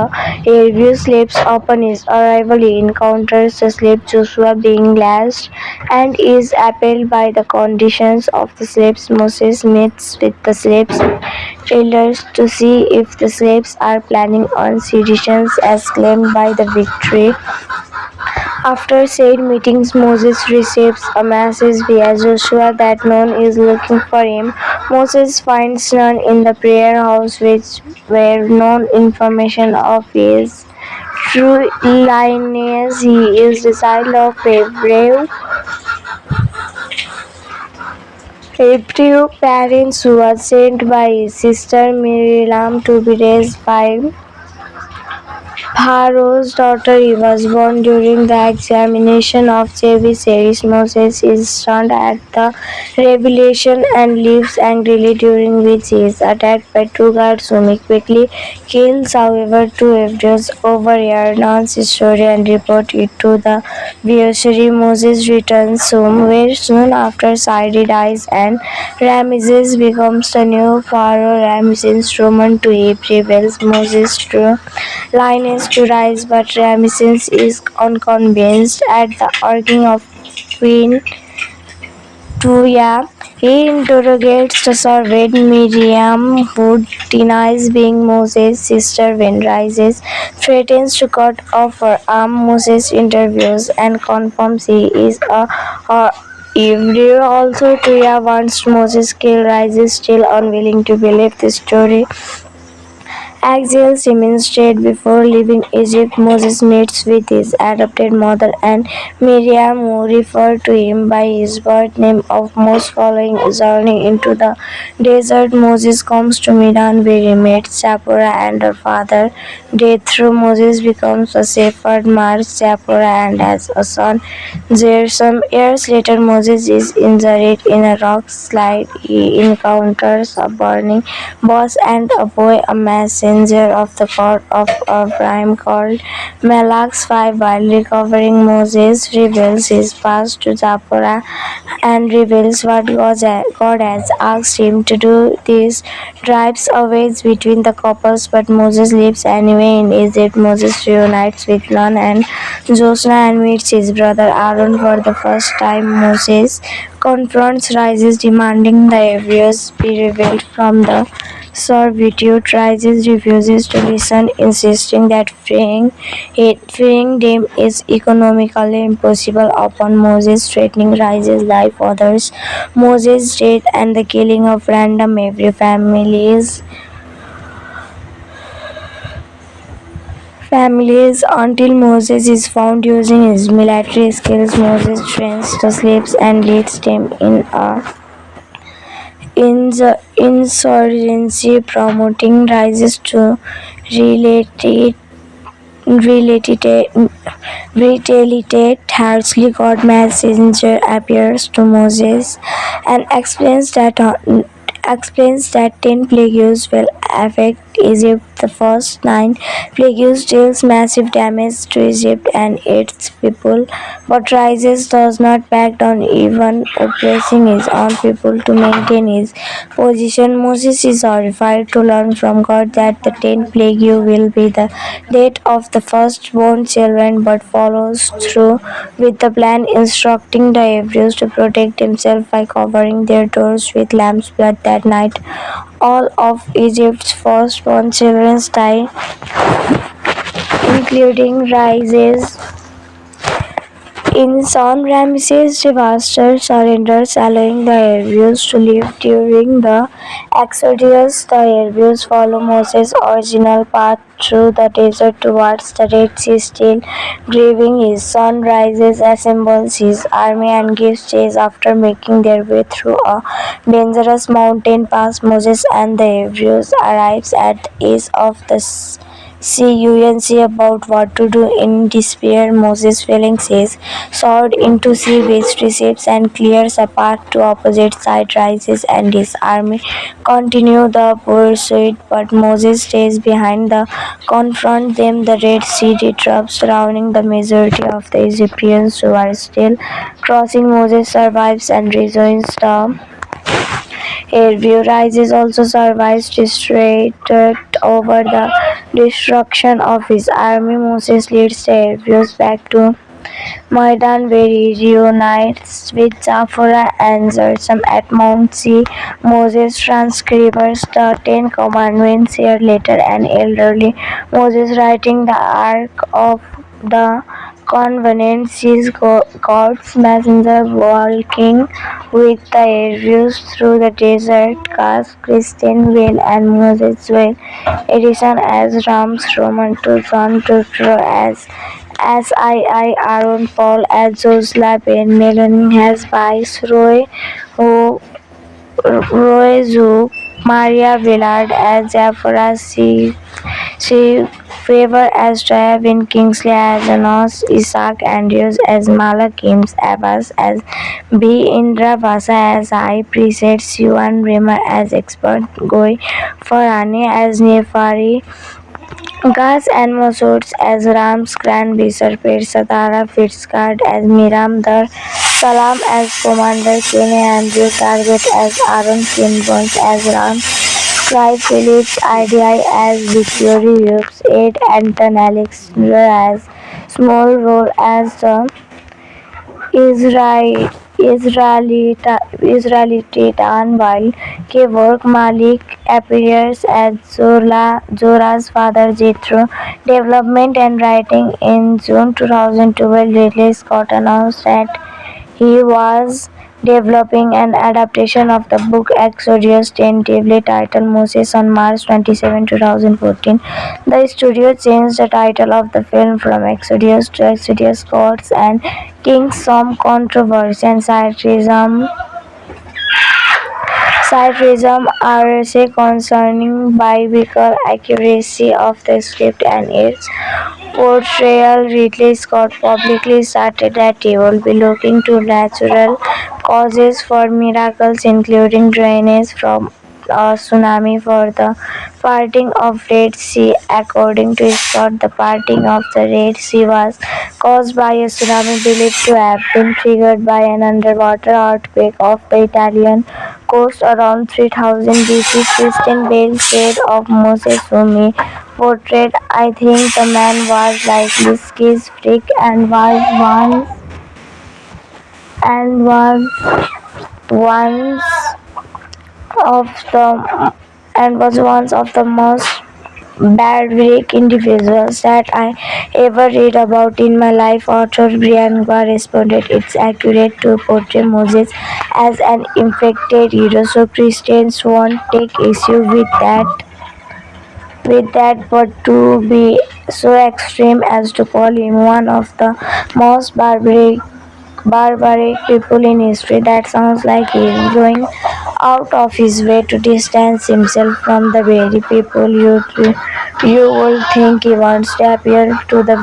airview sleeps upon his arrival. He encounters the slave Joshua being lashed and is appalled by the conditions of the slaves. Moses meets with the slaves elders to see if the slaves are planning on seditions as claimed by the victory. After said meetings, Moses receives a message via Joshua that none is looking for him. Moses finds none in the prayer house, which were no information of his true lineage. He is the child of Hebrew parents who was sent by his sister Miriam to be raised by Pharaoh's daughter. He was born during the examination of Jabesh. Moses is stunned at the revelation and leaves angrily, during which he is attacked by two guards whom he quickly kills. However, two Hebrews overhear Nun's story and report it to the Vizier. Moses returns home, where soon after Sarai dies and Ramesses becomes the new pharaoh. Ramesses Roman to he prevails Moses' true lineage to rise, but Ramesses is unconvinced at the urging of Queen Tuya. He interrogates the servant Miriam, who denies being Moses' sister when rises, threatens to cut off her arm. Moses interviews and confirms he is a Hebrew. Also, Tuya wants Moses killed. Rises still unwilling to believe the story. Exiles him instead. Before leaving Egypt, Moses meets with his adopted mother and Miriam, who refer to him by his birth name of Moses. Following a journey into the desert, Moses comes to Midian, where he meets Zipporah and her father Jethro. Moses becomes a shepherd, marries Zipporah, and has a son Gershom. Years later, Moses is injured in a rock slide. He encounters a burning bush and a boy, a messenger of the God of Abraham called Malach. 5. While recovering, Moses reveals his past to Zipporah and reveals what God has asked him to do. This drives a wedge between the couples, but Moses lives anyway in Egypt. Moses reunites with Nun and Joshua and meets his brother Aaron for the first time. Moses confronts Rises, demanding the Hebrews be revealed from the servitude. Rises refuses to listen, insisting that freeing them is economically impossible. Upon Moses threatening Rises' life, others, Moses' death, and the killing of random Hebrew families until Moses is found using his military skills. Moses trains the slaves and leads them in the insurgency, promoting Rises to retaliate harshly. God messenger appears to Moses and explains that 10 plagues will affect Egypt. The first 9 plagues deals massive damage to Egypt and its people, but Rises does not back down, even oppressing his own people to maintain his position. Moses is horrified to learn from God that the 10th plague will be the death of the firstborn children, but follows through with the plan, instructing the Hebrews to protect themselves by covering their doors with lamb's blood. That night, all of Egypt's firstborn children die, including Rises. In son, Ramesses Devastator surrenders, allowing the Hebrews to live during the Exodus. The Hebrews follow Moses' original path through the desert towards the Red Sea. Still grieving, his son Rises assembles his army and gives chase. After making their way through a dangerous mountain pass, Moses and the Hebrews arrives at the edge of the sea. About what to do. In despair, Moses flings his sword into sea, which receives and clears a path to opposite side. Rises and his army continue the pursuit, but Moses stays behind to confront them. The Red Sea erupts, surrounding the majority of the Egyptians who are still crossing. Moses survives and rejoins the Airview rises also survives distracted over the destruction of his army. Moses leads the Airviews back to Maidan where he reunites with Zafura and Zerzum at Mount Sea. Moses transcribes the Ten Commandments year later, and elderly Moses writing the Ark of the Covenant sees God's messenger walking with the Airviews through the desert. Cast Kristen Bale and Moses Whale, Edison as Rams Roman to John Turturro as I. Aaron Paul as Josla Ben Melanie as Viceroy who Roy Zook, Maria Willard as Zafra C. Favor as Jaya Kingsley as Anos, Isaac Andrews as Malak Kims, Abbas as B. Indra Vasa as I. Preset, Siwan Rimmer as Expert, Goi Farhani as Nefari, Gas and Mosoots as Ram's Grand Vizier, Satara Fitzcard as Miram Dar, Salam as Commander, Kene Andrew Target as Aaron Kinburns as Ram, Scribe Phillips IDI as Victory Hughes, Ed Anton Alexander as Small Role as the Israelite while Kevork Malik appears as Zora's father Jethro. Development and writing. In June 2012, Ridley Scott announced that he was developing an adaptation of the book Exodus, tentatively titled Moses, on March 27, 2014. The studio changed the title of the film from Exodus to Exodus Gods and Kings. Some controversy and Satirism are concerning biblical accuracy of the script and its portrayal. Ridley Scott publicly stated that he will be looking to natural causes for miracles, including drainage from a tsunami for the parting of Red Sea. According to Scott, the parting of the Red Sea was caused by a tsunami believed to have been triggered by an underwater earthquake off the Italian coast around 3000 BC. Kristen Bale said of Moses, whom he portrayed, "I think the man was likely schizophrenic and once of the was one of the most barbaric individuals that I ever read about in my life." Author Brian Gua responded, "It's accurate to portray Moses as an infected hero, so Christians won't take issue with that, but to be so extreme as to call him one of the most barbaric people in history, that sounds like he is going out of his way to distance himself from the very people you would think he wants to appeal to." The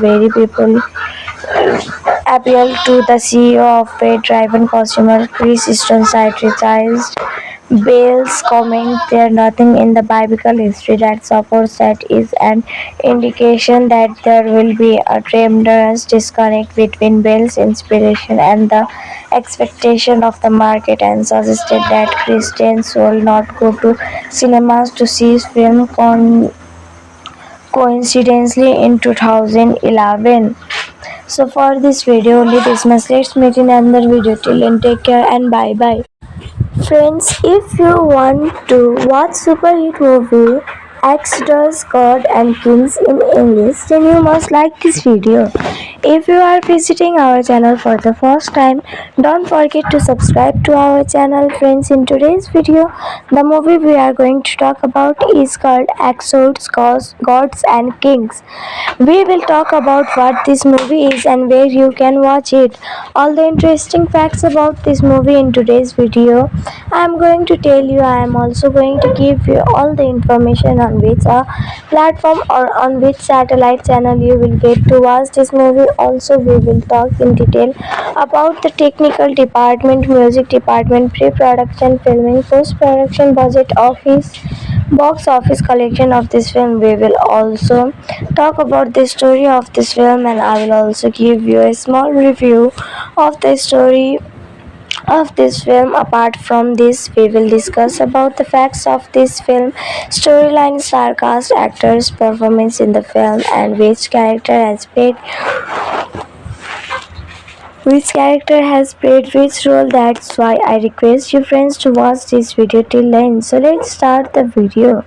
CEO of paid-driven consumer Chris Stone criticized Bale's comment. "There's nothing in the biblical history that supports that is an indication that there will be a tremendous disconnect between Bale's inspiration and the expectation of the market," and suggested that Christians will not go to cinemas to see his film coincidentally in 2011. So for this video only this much. Let's meet in another video. Till then, take care and bye bye. Friends, if you want to watch super hit movie Exodus, God and Kings in English, then you must like this video. If you are visiting our channel for the first time, don't forget to subscribe to our channel. Friends, in today's video, the movie we are going to talk about is called Exodus, Gods and Kings. We will talk about what this movie is and where you can watch it. All the interesting facts about this movie in today's video I am going to tell you. I am also going to give you all the information on which platform or on which satellite channel you will get to watch this movie. Also, we will talk in detail about the technical department, music department, pre-production, filming, post-production, budget, box office collection of this film. We will also talk about the story of this film, and I will also give you a small review of the story of this film. Apart from this, we will discuss about the facts of this film, storyline, star cast, actors, performance in the film, and which character has played which role. That's why I request you friends to watch this video till the end. So let's start the video.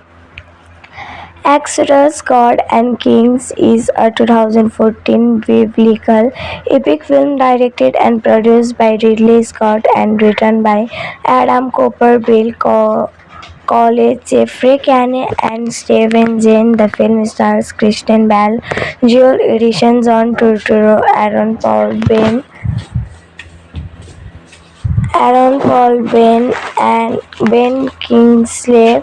Exodus, God and Kings is a 2014 biblical epic film directed and produced by Ridley Scott and written by Adam Cooper, College, Jeffrey Kane, and Steven Jane. The film stars Kristen Bell, Joel Edison, John Turturro, Aaron Paul Ben, and Ben Kingsley.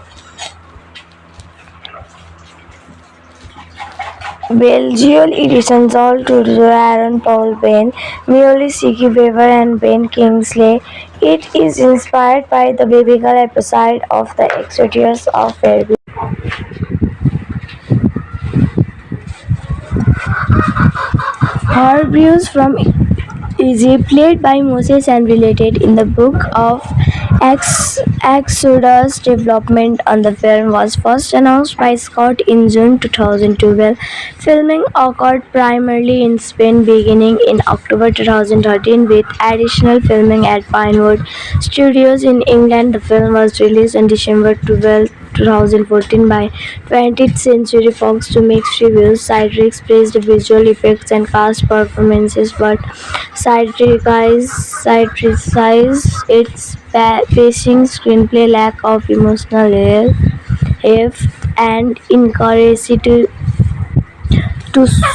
Joel Edison, Joel Turturro, Aaron Paul Ben, Mully Siggy Weaver, and Ben Kingsley. It is inspired by the biblical episode of the Exodus of Pharaoh. Hebrews from Egypt, played by Moses and related in the book of Exodus. Development on the film was first announced by Scott in June 2012. Filming occurred primarily in Spain beginning in October 2013 with additional filming at Pinewood Studios in England. The film was released on December 2014 by 20th Century Fox to mixed reviews. Citrix praised the visual effects and cast performances, but criticized its pacing, screenplay, lack of emotional depth, and inaccuracy to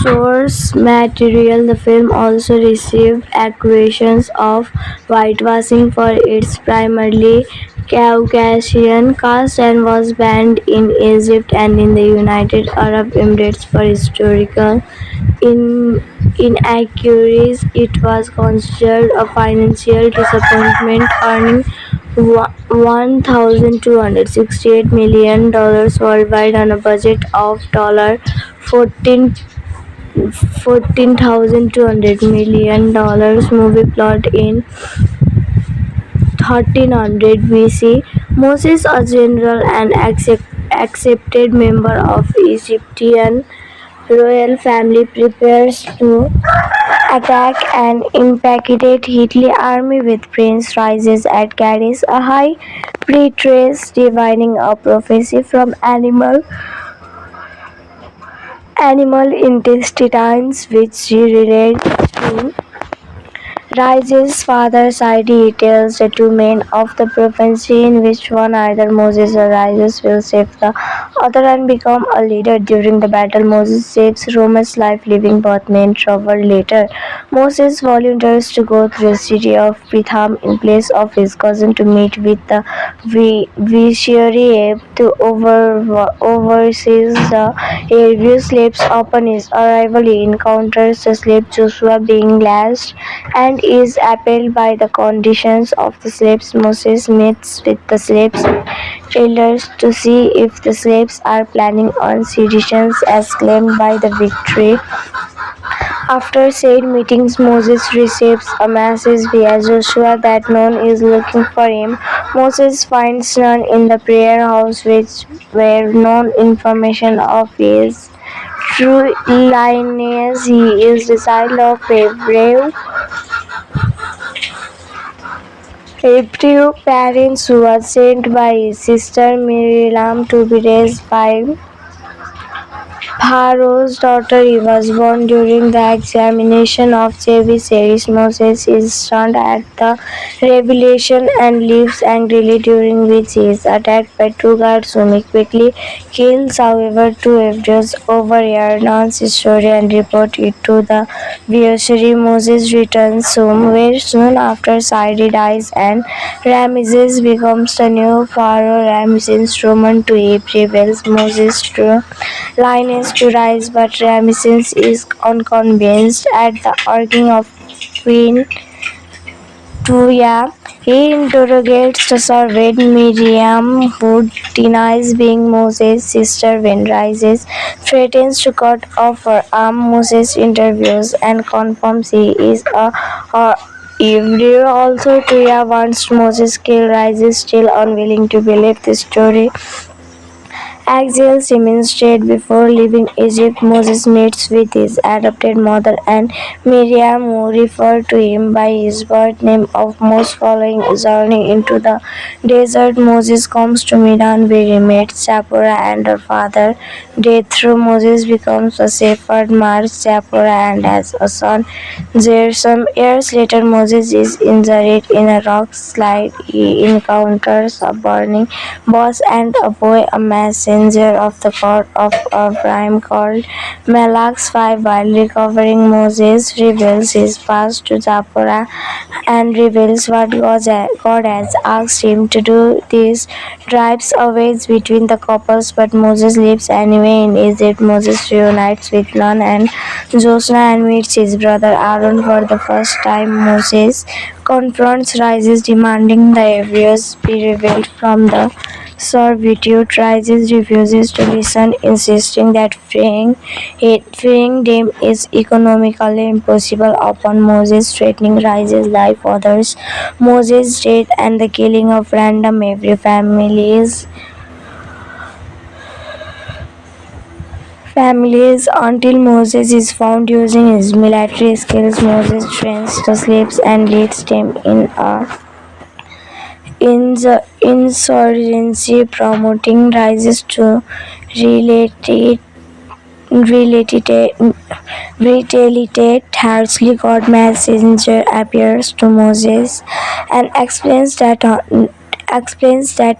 source material. The film also received accusations of whitewashing for its primarily Caucasian cast and was banned in Egypt and in the United Arab Emirates for historical inaccuracies. It was considered a financial disappointment, earning $1,268 million worldwide on a budget of $14,200 million. Movie plot in 1300 BC. Moses, a general and accepted member of Egyptian royal family, prepares to attack an impacted Hitler army with Prince rises at Kadesh, a high priestess divining a prophecy from animal intestines which she relates to Rises' father Saidi tells the two men of the prophecy in which one, either Moses or Rises, will save the other and become a leader. During the battle, Moses saves Roman's life, leaving both men trouble later. Moses volunteers to go through the city of Pitham in place of his cousin to meet with the vizier to oversees the Hebrew slaves. Upon his arrival, he encounters the slave Joshua being lashed and is appalled by the conditions of the slaves. Moses meets with the slaves' elders to see if the slaves are planning on sedition as claimed by the victory. After said meetings, Moses receives a message via Joshua that none is looking for him. Moses finds none in the prayer house, which were no information of his true lineage. He is the child of Hebrew parents who was sent by his sister Miriam to be raised by Pharaoh's daughter. He was born during the examination of Jabesh. Moses is stunned at the revelation and leaves angrily, during which he is attacked by two guards whom he quickly kills. However, two Hebrews overhear Nun's story and report it to the vizier. Moses returns home, where soon after Saidi dies and Ramesses becomes the new pharaoh. Ramesses, Roman to Hebrew, rebels Moses to lineage to rise, but Ramesses is unconvinced at the urging of Queen Tuya. He interrogates the servant Miriam, who denies being Moses' sister when Rises threatens to cut off her arm. Moses interviews and confirms he is a If there also Tuya wants Moses kill rises, still unwilling to believe the story. Exiles demonstrate before leaving Egypt. Moses meets with his adopted mother and Miriam, who refer to him by his birth name of Moses. Following a journey into the desert, Moses comes to Midian where he meets Zipporah and her father. Jethro. Moses becomes a shepherd, marries Zipporah and has a son. Some years later, Moses is injured in a rock slide. He encounters a burning bush and a boy, a messenger of the God of Abraham called Malach's 5. While recovering, Moses reveals his past to Zipporah and reveals what God has asked him to do. This drives a wedge between the couples, but Moses lives anyway in Egypt. Moses reunites with Nun and Joshua and meets his brother Aaron for the first time. Moses confronts rises, demanding the Hebrews be revealed from the servitude. Rises refuses to listen, insisting that freeing them is economically impossible. Upon Moses threatening Rises' life, others, Moses' death, and the killing of random Hebrew families until Moses is found using his military skills. Moses trains the slaves and leads them in the insurgency, promoting rises to related retaliate harshly. God messenger appears to Moses and explains that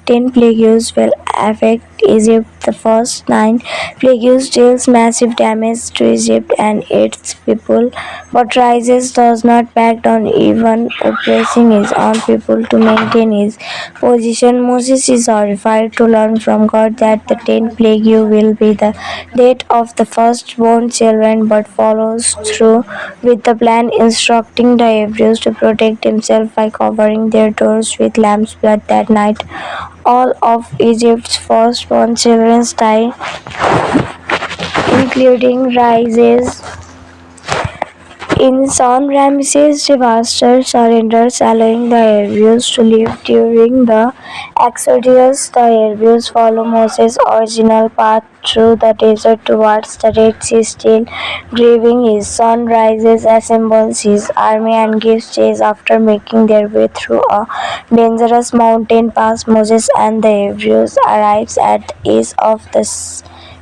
10 plagues will affect Egypt. The first 9 plagues deals massive damage to Egypt and its people, but Rises does not back down, even oppressing his own people to maintain his position. Moses is horrified to learn from God that the 10th plague will be the death of the firstborn children, but follows through with the plan, instructing the Hebrews to protect themselves by covering their doors with lamb's blood. That night, all of Egypt's firstborn children die, including Rises. In son, Ramesses disaster surrenders, allowing the Hebrews to live during the Exodus. The Hebrews follow Moses' original path through the desert towards the Red Sea. Still grieving, his son Rises, assembles his army and gives chase. After making their way through a dangerous mountain pass, Moses and the Hebrews arrives at the edge of the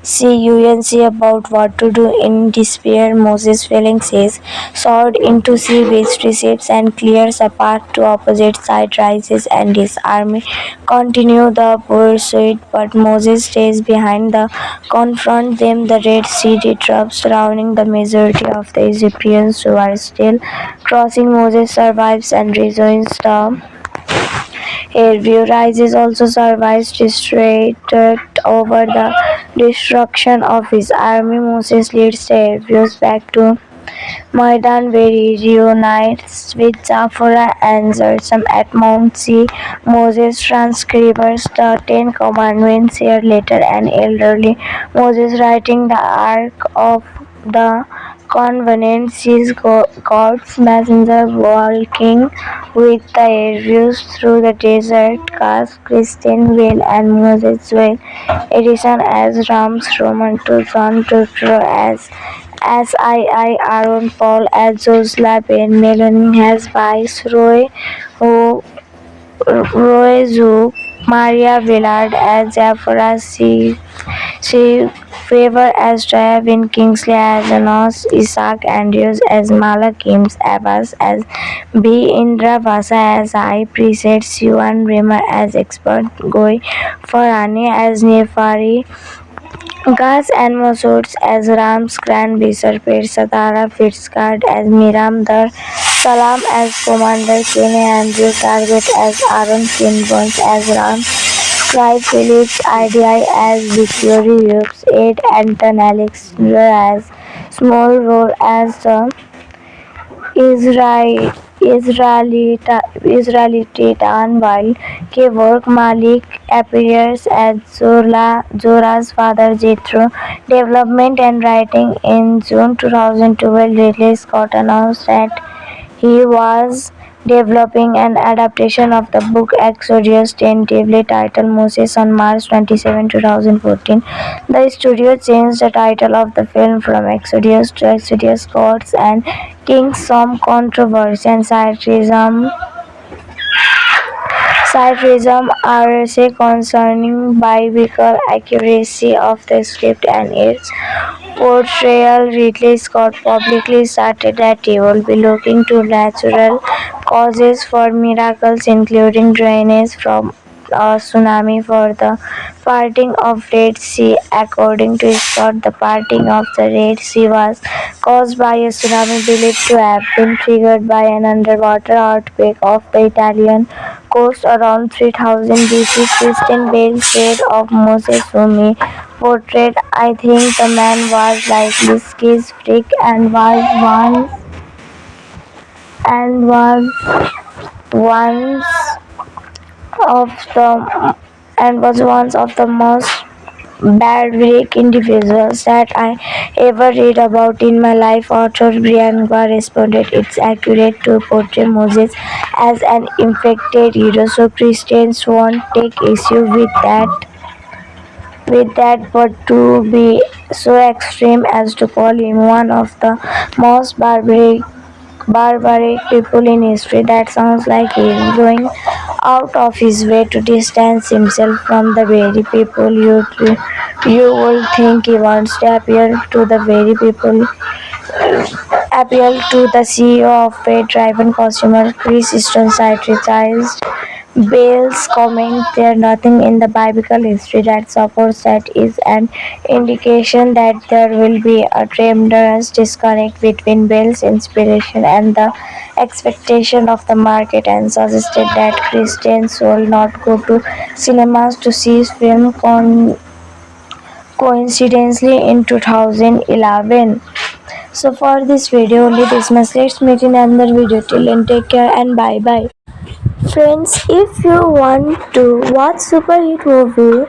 CUNC about what to do. In despair, Moses feelings his sword into sea, which receives and clears a path to opposite side. Rises and his army continue the pursuit, but Moses stays behind to confront them. The Red Sea disrupts, surrounding the majority of the Egyptians who are still crossing. Moses survives and rejoins the Airview. Rises also survives, distracted over the destruction of his army. Moses leads the Airviews back to Maidan, where he reunites with Zipporah and Zerzum at Mount Sea. Moses transcribes the 10 Commandments. Year later, an elderly Moses, writing the Ark of the Covenant, sees God's messenger walking with the Hebrews through the desert. Cast Christian Whale and Moses Whale edition as Rams, Roman to John Tutro as I, Aaron Paul as Josla Ben Melanie has Viceroy who Roy Zook, Maria Willard as Zafra C. Favor as Jaya Kingsley as Anos, Isaac Andrews as Malak Kims, Abbas as B. Indra Vasa as High Priest, Yuan Rimmer as Expert, Goi Farani as Nefari, Gas and Masood as Ram's Grand Bishop, Satara Fitzcard as Miram Dar, Salam as Commander, Kene Andrew Target as Aaron Kinburns as Ram, Scribe Phillips IDI as Victory Hughes, Ed Anton Alexander as Small Role as the Israelite, while Kevork Malik appears as Zora's father Jethro. Development and writing. In June 2012, Ridley Scott announced that he was developing an adaptation of the book Exodus, tentatively titled Moses, on March 27, 2014. The studio changed the title of the film from Exodus to Exodus Gods and Kings. Some controversy and Satirism are concerning biblical accuracy of the script and its portrayal. Ridley Scott publicly stated that he will be looking to natural causes for miracles, including drainage from a tsunami for the parting of Red Sea. According to Scott, the parting of the Red Sea was caused by a tsunami believed to have been triggered by an underwater earthquake off the Italian coast around 3000 BC. Christian Bale said of Moses, whom he portrayed, "I think the man was likely schizophrenic and of the was one of the most barbaric individuals that I ever read about in my life." Author Brianna responded, "It's accurate to portray Moses as an infected hero, so Christians won't take issue with that, but to be so extreme as to call him one of the most barbaric people in history, that sounds like he is going out of his way to distance himself from the very people you would think he wants to appeal to." The CEO of paid-driven consumer Chris Stone criticized Bale's comment. "There's nothing in the biblical history that supports that is an indication that there will be a tremendous disconnect between Bale's inspiration and the expectation of the market," and suggested that Christians will not go to cinemas to see his film coincidentally in 2011. So for this video only this much. Let's meet in another video. Till then, take care and bye bye. Friends, if you want to watch super hit movie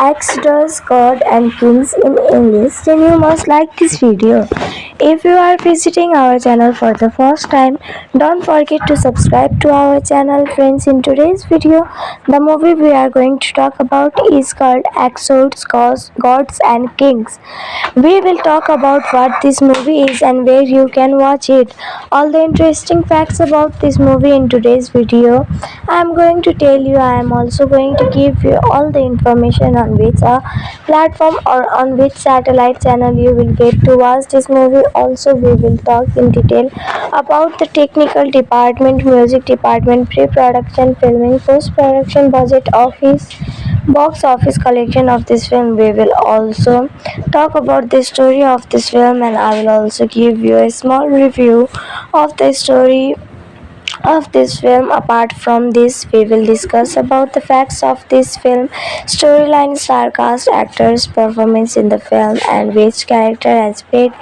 Exodus, God and Kings in English, then you must like this video. If you are visiting our channel for the first time, don't forget to subscribe to our channel. Friends, in today's video, the movie we are going to talk about is called Exodus, Gods and Kings. We will talk about what this movie is and where you can watch it. All the interesting facts about this movie in today's video I am going to tell you. I am also going to give you all the information on which platform or on which satellite channel you will get to watch this movie. Also, we will talk in detail about the technical department, music department, pre-production, filming, post-production, box office collection of this film. We will also talk about the story of this film, and I will also give you a small review of the story of this film. Apart from this, we will discuss about the facts of this film, storyline, star cast, actors, performance in the film, and which character has played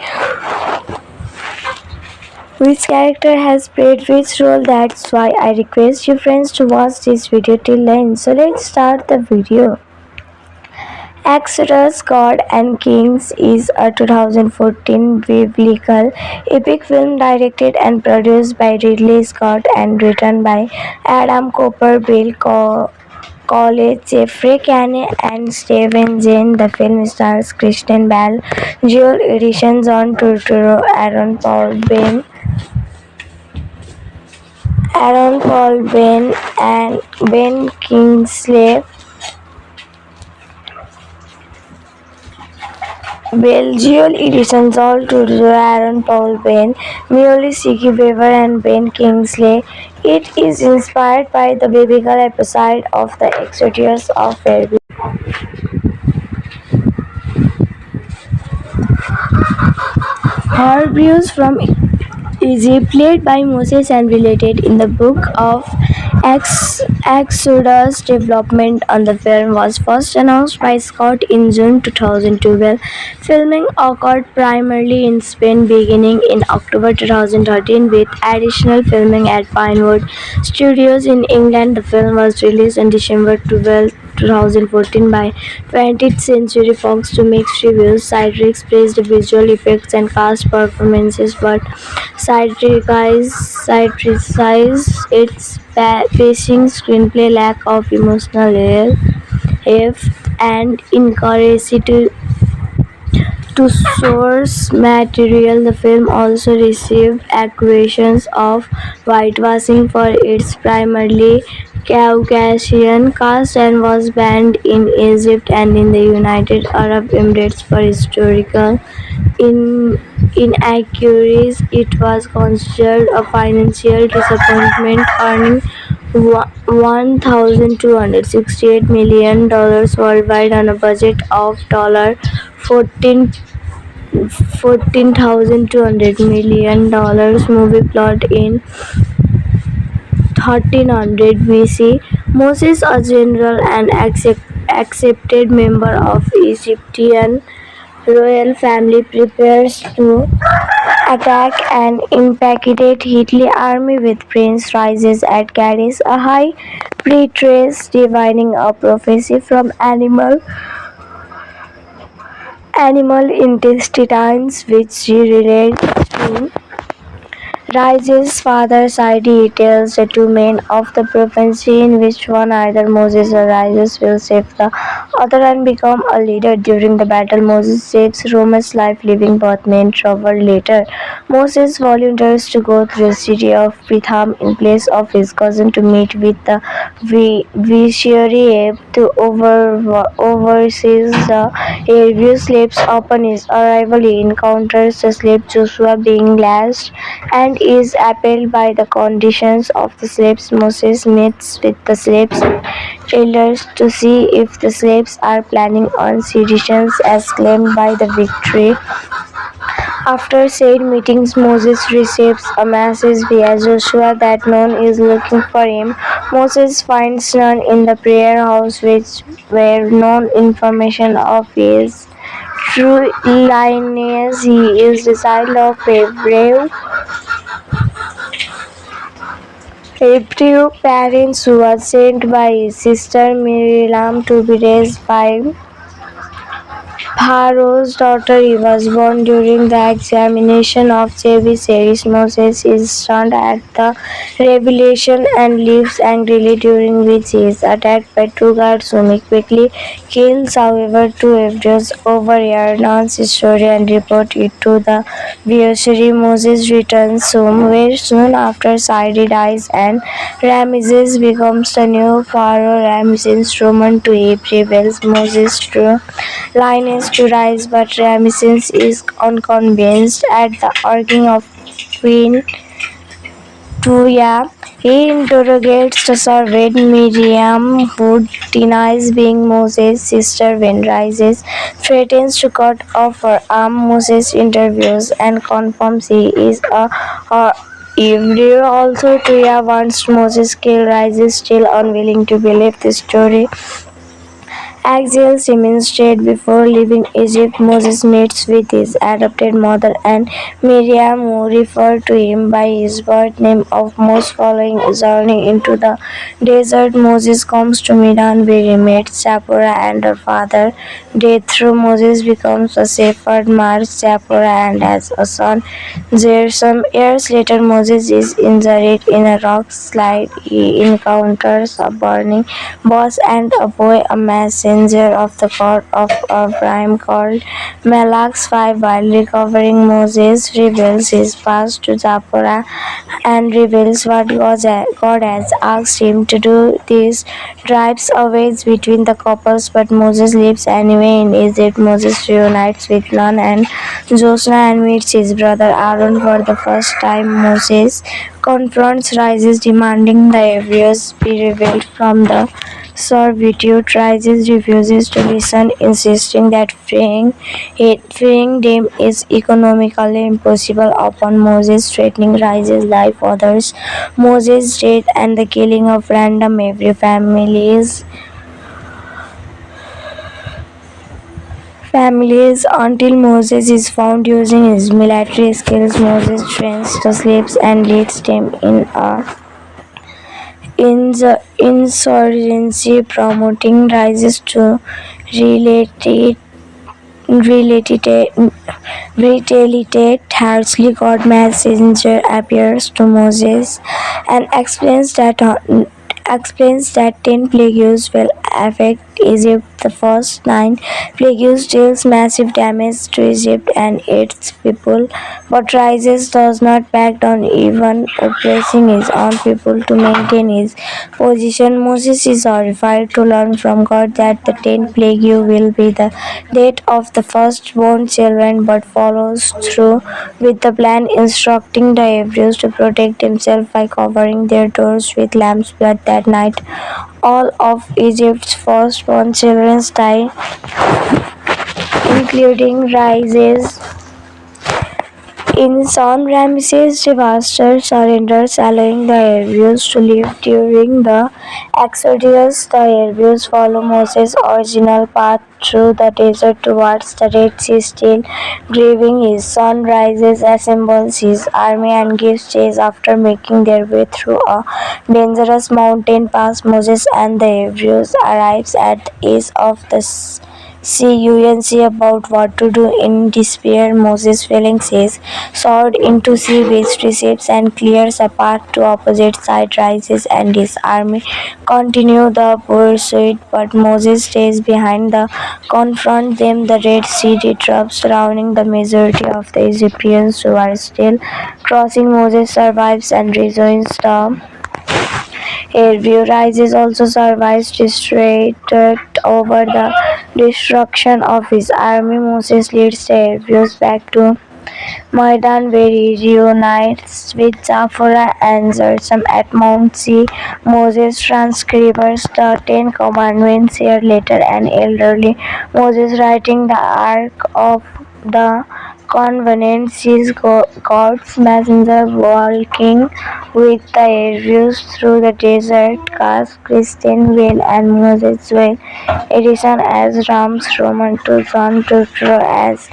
which role. That's why I request you friends to watch this video till the end. So let's start the video. Exodus, God and Kings is a 2014 biblical epic film directed and produced by Ridley Scott and written by Adam Cooper, Bill College, Jeffrey Kane and Steven Jane. The film stars Christian Bale, Joel Edgerton, John Turturro, Aaron Paul Bain and Ben Kingsley, Joel Edgerton, Joel Turturro, Aaron Paul Bain, Mully Siggy Weaver and Ben Kingsley. It is inspired by the biblical episode of the Exodus of Pharaoh. Hebrews from Egypt, played by Moses and related in the book of Exodus. Development on the film was first announced by Scott in June 2012. Filming occurred primarily in Spain beginning in October 2013, with additional filming at Pinewood Studios in England. The film was released on December 12, 2014 by 20th Century Fox to mixed reviews. Citrix praised the visual effects and cast performances, but criticized its pacing, screenplay, lack of emotional heft, and inaccuracy to source material. The film also received accusations of whitewashing for its primarily Caucasian cast and was banned in Egypt and in the United Arab Emirates for historical inaccuracies. It was considered a financial disappointment, earning $1,268 million worldwide on a budget of $14,200 million. Movie plot: in 1300 BC, Moses, a general and accepted member of Egyptian royal family, prepares to attack an impacted Hitler army with Prince Rises at Cadiz, a high priestess divining a prophecy from animal intestines which she relates to Rises' father Saidi tells the two men of the prophecy, in which one, either Moses or Rises, will save the other and become a leader. During the battle, Moses saves Rome's life, leaving both men troubled. Later, Moses volunteers to go through the city of Pitham in place of his cousin to meet with the vizier to oversees the Hebrew slaves. Upon his arrival, he encounters the slave Joshua being lashed and is appalled by the conditions of the slaves. Moses meets with the slaves' elders to see if the slaves are planning on sedition as claimed by the victory. After said meetings, Moses receives a message via Joshua that none is looking for him. Moses finds none in the prayer house, which were no information of his true lineage. He is the child of Hebrew parents who was sent by his sister Miriam to be raised by Pharaoh's daughter. He was born during the examination of Jabesh. Moses is stunned at the revelation and leaves angrily, during which he is attacked by two guards whom he quickly kills. However, two Hebrews overhear Nun's story and report it to the vizier. Moses returns home, where soon after Saidi dies and Ramesses becomes the new pharaoh. Ramesses Roman to Hebrew rebels Moses to lineage to rise, but Ramesses is unconvinced at the urging of Queen Tuya. He interrogates the servant Miriam, who denies being Moses' sister when Rises threatens to cut off her arm. Moses interviews and confirms he is a Hebrew. Also, Tuya wants Moses killed. Rises, still unwilling to believe the story, exiles him instead. Before leaving Egypt, Moses meets with his adopted mother and Miriam, who refer to him by his birth name of Moses. Following a journey into the desert, Moses comes to Midian, where he meets Zipporah and her father Jethro. Moses becomes a shepherd, marries Zipporah, and has a son Gershom. Years later, Moses is injured in a rock slide. He encounters a burning bush and a boy, a messenger of the God of Abraham called Malach's 5. While recovering, Moses reveals his past to Zipporah and reveals what God has asked him to do. This drives a wedge between the couples, but Moses lives anyway in Egypt. Moses reunites with Nun and Joshua and meets his brother Aaron for the first time. Moses confronts Rises, demanding the Hebrews be revealed from the servitude. Rises refuses to listen, insisting that freeing them is economically impossible. Upon Moses threatening Rises' life, others Moses' death and the killing of random Hebrew families until Moses is found. Using his military skills, Moses trains the slaves and leads them in insurgency promoting rises to related related retaliate. Harshly, God messenger appears to Moses and explains that 10 plagues will affect Egypt. The first 9 plagues deals massive damage to Egypt and its people, but Rises does not back down, even oppressing his own people to maintain his position. Moses is horrified to learn from God that the 10th plague will be the death of the firstborn children, but follows through with the plan, instructing the Hebrews to protect themselves by covering their doors with lamb's blood. That night, all of Egypt's firstborn children die, including Rises. In son Ramesses disaster surrenders, allowing the Hebrews to live during the Exodus. The Hebrews follow Moses' original path through the desert towards the Red Sea, still grieving. His son Rises, assembles his army and gives chase. After making their way through a dangerous mountain pass, Moses and the Hebrews arrives at the edge of the sea. About what to do. In despair, Moses, feeling his sword into sea, which receives and clears a path to opposite side. Rises and his army continue the pursuit, but Moses stays behind to confront them. The Red Sea erupts, surrounding the majority of the Egyptians who are still crossing. Moses survives and rejoins the Airview. Rises also survives, distracted over the destruction of his army. Moses leads the Airviews back to Maidan, where he reunites with Zafora and Zerzum at Mount Sea. Moses transcribes the Ten Commandments year later. An elderly Moses, writing the Ark of the Covenant, sees God's messenger walking with the Hebrews through the desert. Cast Christian Whale and Moses Whale edition as Rams Roman to John Tutro as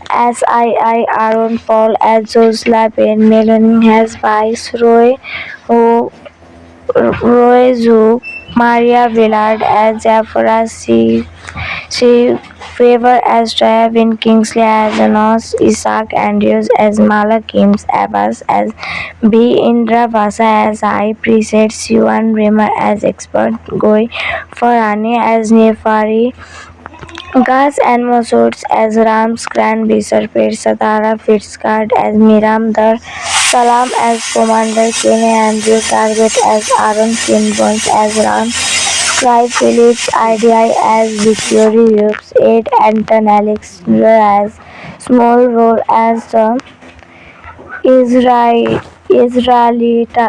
I Aaron Paul as Josla Ben Melanie has Viceroy who Roy Zook Maria Villard as Jafara she Favor as Jayavin Kingsley as Anos Isaac Andrews as Malak Kims Abbas as B. Indra Vasa as High Priest Yuan Rimmer as Expert Goi Farhani as Nefari Gas and Masood as Ram's Grand Vizier, Satara Fitzcard as Miram Dar Salam as Commander Kene Andrew Target as Aaron Kinburns as Ram Scribe Phillips IDI as Victory Hughes Ed Anton Alexander as Small Roll as the Israel Israelitian,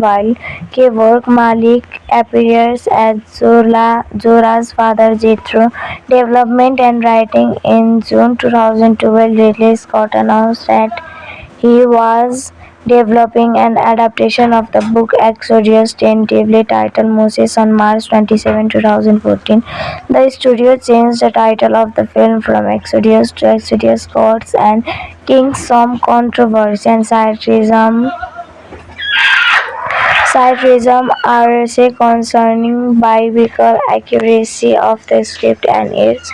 while Kevork Malik appears as Zora's father Jethro. Development and writing. In June 2012, Ridley Scott announced that he was developing an adaptation of the book Exodus, tentatively titled Moses. On March 27, 2014. The studio changed the title of the film from Exodus to Exodus Gods and Kings. Some controversy and Satirism are concerning biblical accuracy of the script and its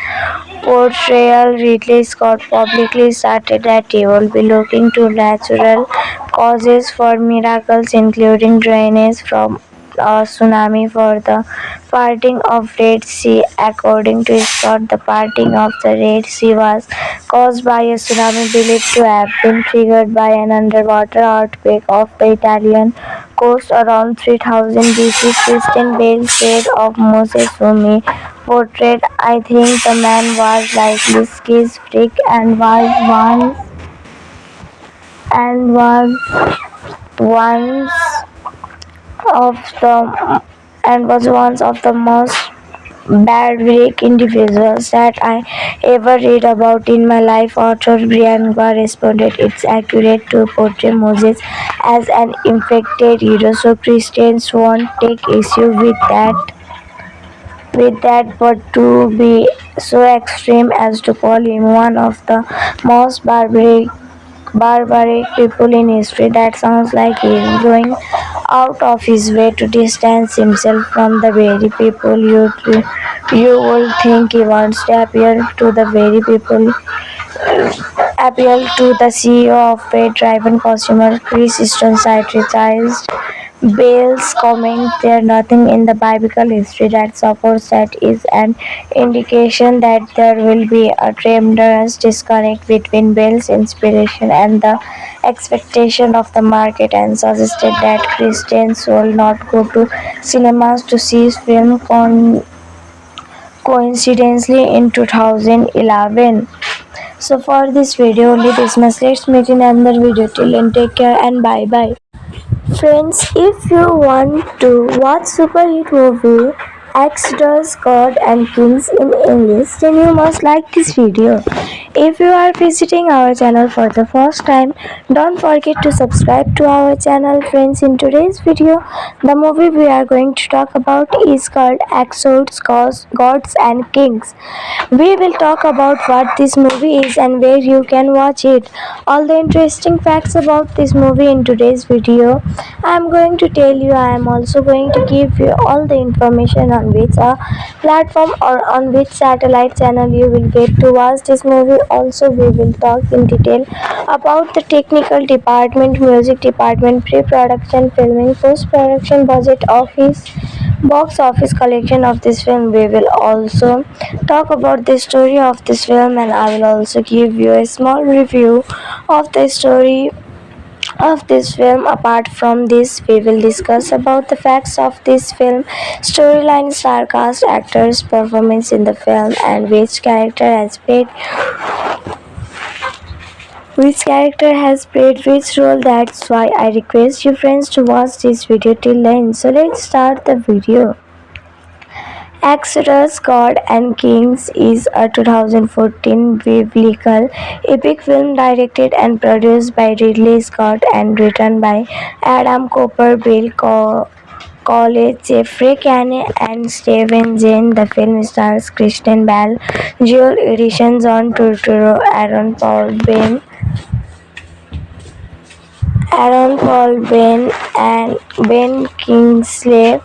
portrayal. Ridley Scott publicly stated that he will be looking to natural causes for miracles, including drainage from a tsunami for the parting of Red Sea. According to Scott, the parting of the Red Sea was caused by a tsunami believed to have been triggered by an underwater earthquake off the Italian coast around 3000 BC. Kristen Bale said of Moses, whom he portrayed, "I think the man was likely schizophrenic and once of the was one of the most barbaric individuals that I ever read about in my life." Author Brianna responded, "It's accurate to portray Moses as an infected hero, so Christians won't take issue with that, but to be so extreme as to call him one of the most barbaric people in history, that sounds like he is going out of his way to distance himself from the very people you would think he wants to appeal to the CEO of paid-driven consumer Chris Easton satirized Bale's comment there nothing in the biblical history that supports that is an indication that there will be a tremendous disconnect between Bale's inspiration and the expectation of the market and suggested that Christians will not go to cinemas to see his film coincidentally in 2011. So for this video only this much. Let's meet in another video. Till then take care and bye bye. Friends, if you want to watch super hit movie X Does God and Kings in English, then you must like this video. If you are visiting our channel for the first time, don't forget to subscribe to our channel. Friends, in today's video, the movie we are going to talk about is called Exords, Gods and Kings. We will talk about what this movie is and where you can watch it. All the interesting facts about this movie in today's video. I am going to tell you. I am also going to give you all the information on which platform or on which satellite channel you will get to watch this movie. Also, we will talk in detail about the technical department, music department, pre-production, filming, post-production, budget, office, box office collection of this film. We will also talk about the story of this film, and I will also give you a small review of the story of this film. Apart from this, we will discuss about the facts of this film, storyline, star cast, actors, performance in the film, and which character has played which role. That's why I request you friends to watch this video till the end. So let's start the video. Exodus, God and Kings is a 2014 biblical epic film directed and produced by Ridley Scott and written by Adam Cooper, Bill College, Jeffrey Kane and Steven Jane. The film stars Kristen Bell, Joel Edgerton, John Turturro, Aaron Paul Bain and Ben Kingsley,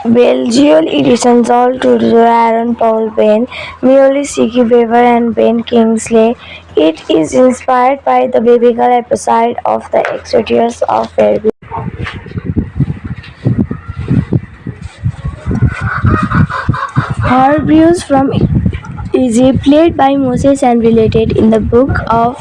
Joel Edgerton, Joel Turturro, Aaron Paul Bain, Mully Siggy Weaver and Ben Kingsley. It is inspired by the biblical episode of the Exodus of Pharaoh. Hebrews from Egypt, played by Moses and related in the book of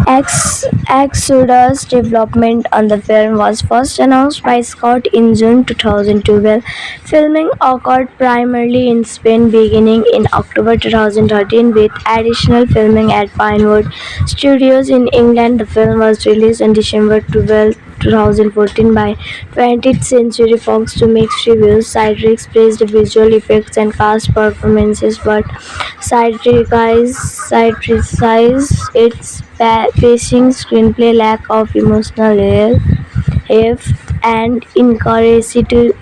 Exodus. Development on the film was first announced by Scott in June 2012. Filming occurred primarily in Spain beginning in October 2013 with additional filming at Pinewood Studios in England. The film was released on December 12, 2014 by 20th Century Fox to mixed reviews. Citrix praised the visual effects and cast performances, but criticized its pacing, screenplay, lack of emotional heft, and inaccuracy to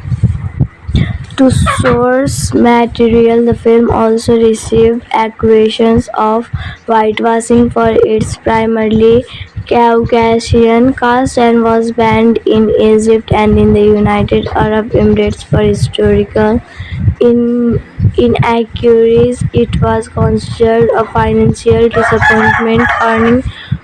source material. The film also received accusations of whitewashing for its primarily Caucasian cast and was banned in Egypt and in the United Arab Emirates for historical inaccuracies. It was considered a financial disappointment, earning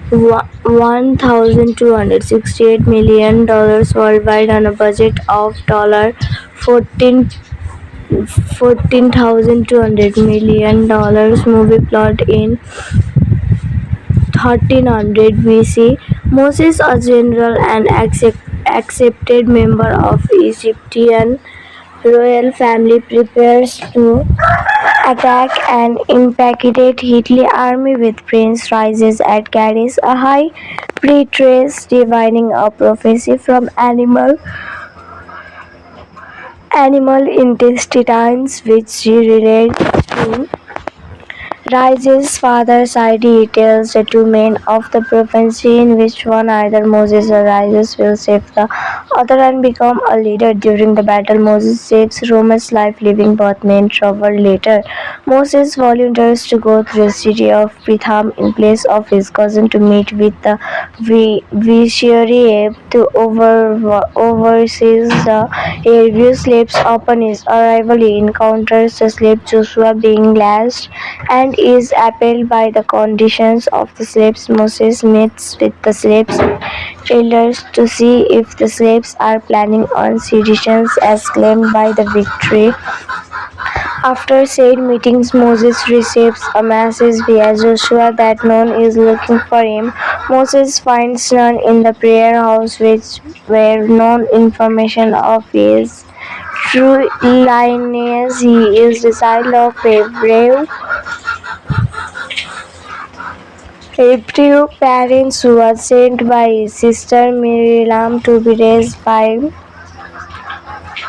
$1,268 million worldwide on a budget of $14,200 million. Movie plot in 1300 BC. Moses, a general and accepted member of Egyptian royal family, prepares to attack an impacted Hitler army with Prince rises at Kadesh, a high priestess divining a prophecy from animal intestines which she relates to Rises' father Saidi tells the two men of the prophecy in which one, either Moses or Rises, will save the other and become a leader. During the battle, Moses saves Roman's life, leaving both men trouble. Later, Moses volunteers to go to the city of Pitham in place of his cousin to meet with the vizier to oversees the Hebrew slaves. Upon his arrival, he encounters the slave Joshua being lashed and is appalled by the conditions of the slaves. Moses meets with the slaves elders to see if the slaves are planning on seditions as claimed by the victory. After said meetings, Moses receives a message via Joshua that none is looking for him. Moses finds none in the prayer house, which were no information of his true lineage. He is the child of Hebrew parents who was sent by his sister Miriam to be raised by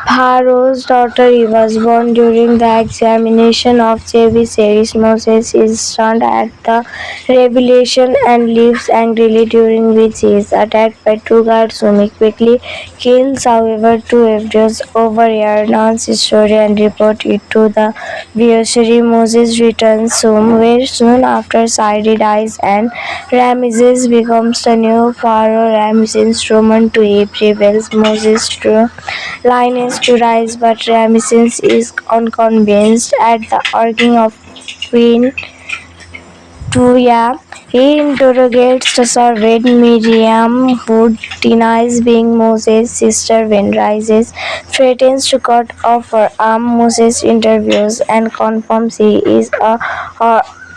Pharaoh's daughter. He was born during the examination of Jabesh. Moses is stunned at the revelation and leaves angrily, during which he is attacked by two guards whom he quickly kills. However, two Hebrews overhear Nun's story and report it to the vizier. Moses returns home, where soon after Saidi dies and Ramesses becomes the new pharaoh. Ramesses Roman to rebels Moses to lineage to rise, but Ramesses is unconvinced at the urging of Queen Tuya. He interrogates the servant Miriam, who denies being Moses' sister when Rises threatens to cut off her arm. Moses interviews and confirms he is a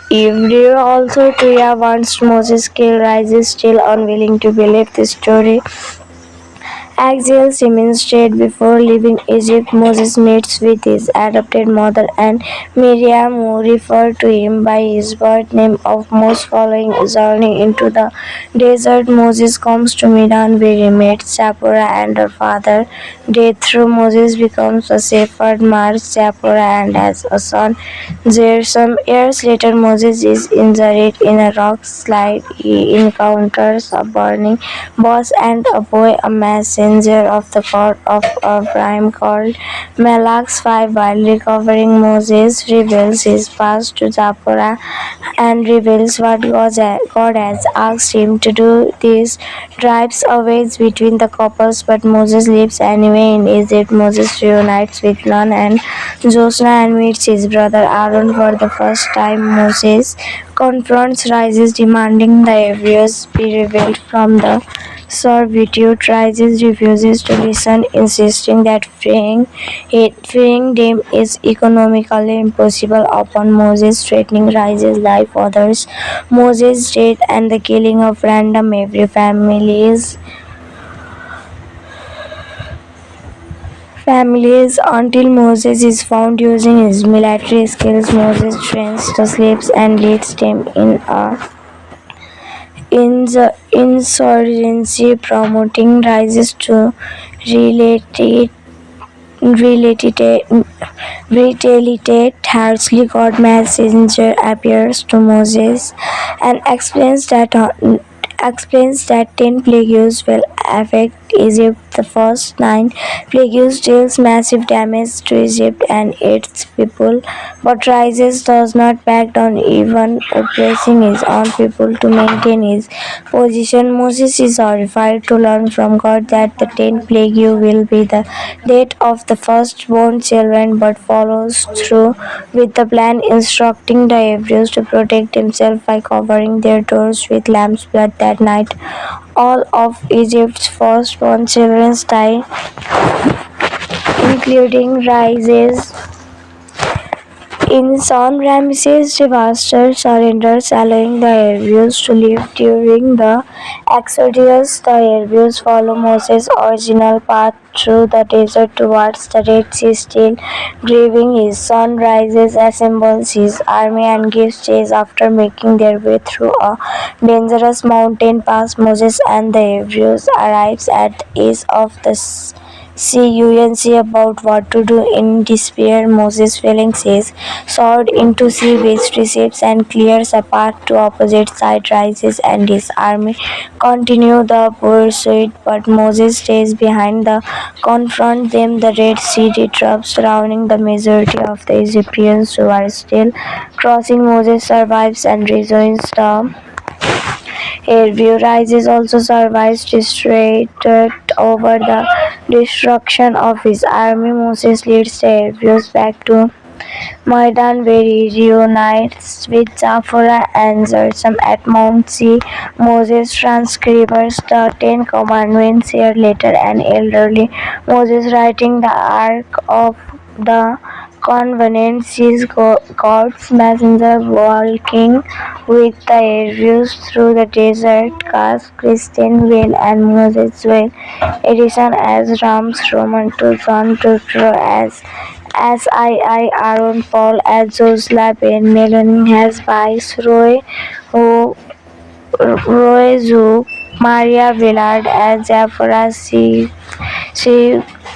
Hebrew. Also, Tuya wants Moses killed. Rises, still unwilling to believe the story, exiles him instead. Before leaving Egypt, Moses meets with his adopted mother and Miriam, who refer to him by his birth name of Moses. Following a journey into the desert, Moses comes to Midian, where he meets Zipporah and her father Jethro. Moses becomes a shepherd, marries Zipporah, and has a son Gershom. Years later, Moses is injured in a rock slide. He encounters a burning bush and a boy, a messenger of the God of Abraham called Malach. 5. While recovering, Moses reveals his past to Zipporah and reveals what God has asked him to do. This drives a wedge between the couples, but Moses lives anyway in Egypt. Moses reunites with Nun and Joshua and meets his brother Aaron for the first time. Moses confronts Rises, demanding the Hebrews be revealed from the servitude. Rises refuses to listen, insisting that freeing them is economically impossible. Upon Moses threatening Rises' life, others, Moses' death, and the killing of random Hebrew families until Moses is found. Using his military skills, Moses trains the slaves and leads them in the insurgency, promoting Rises to related retaliate harshly. God messenger appears to Moses and explains that 10 plagues will affect Egypt. The first 9 plagues deals massive damage to Egypt and its people, but Rises does not back down, even oppressing his own people to maintain his position. Moses is horrified to learn from God that the 10th plague will be the death of the firstborn children, but follows through with the plan, instructing the Hebrews to protect themselves by covering their doors with lamb's blood. That night, all of Egypt's firstborn children die, including Rises. In son, Ramesses Devastator surrenders, allowing the Hebrews to live during the Exodus. The Hebrews follow Moses' original path through the desert towards the Red Sea. Still grieving, his son Rises assembles his army and gives chase. After making their way through a dangerous mountain pass, Moses and the Hebrews arrives at the edge of the CUNC about what to do in despair. Moses feeling says sword into sea waste receives and clears a path to opposite side rises and his army continue the pursuit, but Moses stays behind the confront them. The Red Sea disrupts, surrounding the majority of the Egyptians who are still crossing. Moses survives and rejoins the Airview. Rises also survives, distracted over the destruction of his army. Moses leads the Airviews back to Maidan, where he reunites with Zafora and Zerzum at Mount Sea. Moses transcribes the Ten Commandments year later, and elderly Moses, writing the Ark of the Covenant, sees God's messenger walking with the Airviews through the desert. Cast Kristen Whale and Moses Whale edition as Rams Roman to John Tutro as II Aaron Paul as Josla Ben Melanie has Viceroy who Roy Maria Villard as Jafara C.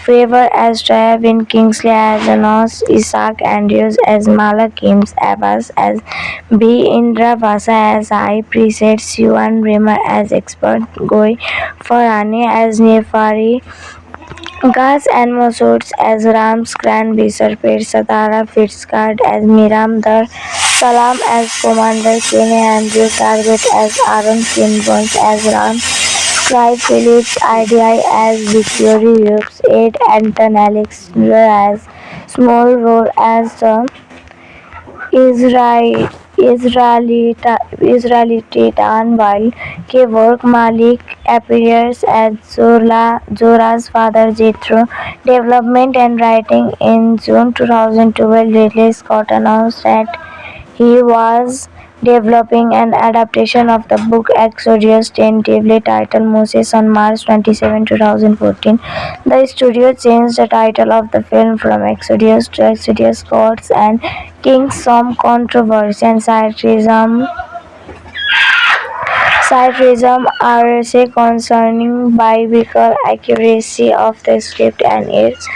Favor as Jaya Kingsley as Anos Isaac Andrews as Malak Kims Abbas as B. Indra Vasa as I Presets Yuan Rimmer as Expert Goi Farani as Nefari Gas and Mosoots as Ram's Grand Vizier, Satara Fitzcard as Miram Dar, Salam as Commander Kene Andrew Target as Aaron Kinburns as Ram, Scribe Phillips IDI as Victory Hughes, Ed Anton Alexander as Small Roar as Israeli Titan, while Kevork Malik appears as Zora's father Jethro. Development and writing. In June 2012, Ridley Scott announced that he was developing an adaptation of the book Exodus, tentatively titled Moses, on March 27, 2014. The studio changed the title of the film from Exodus to Exodus Gods and Kings. Some controversy and Satirism are concerning biblical accuracy of the script and its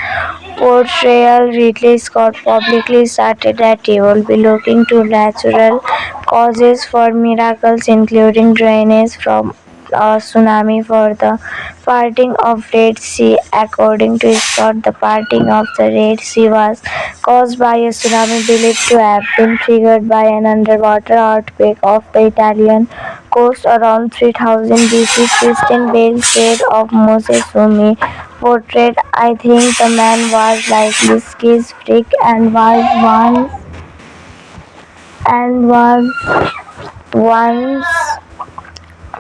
portrayal. Ridley Scott publicly stated that he will be looking to natural causes for miracles, including drainage from a tsunami for the parting of Red Sea. According to Scott, the parting of the Red Sea was caused by a tsunami believed to have been triggered by an underwater earthquake off the Italian coast around 3000 BC. Kristen Bale said of Moses, whom he portrayed, "I think the man was likely schizophrenic and once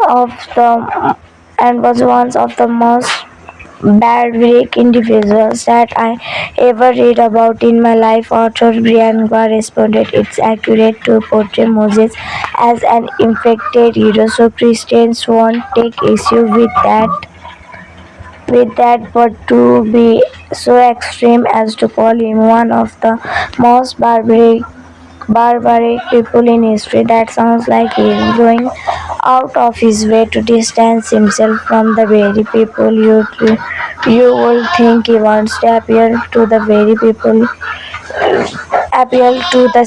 of the was one of the most barbaric individuals that I ever read about in my life." Author Brian Gua responded, "It's accurate to portray Moses as an infected hero, so Christians won't take issue with that, but to be so extreme as to call him one of the most barbaric people in history, that sounds like he is going out of his way to distance himself from the very people you would think he wants to appeal to." The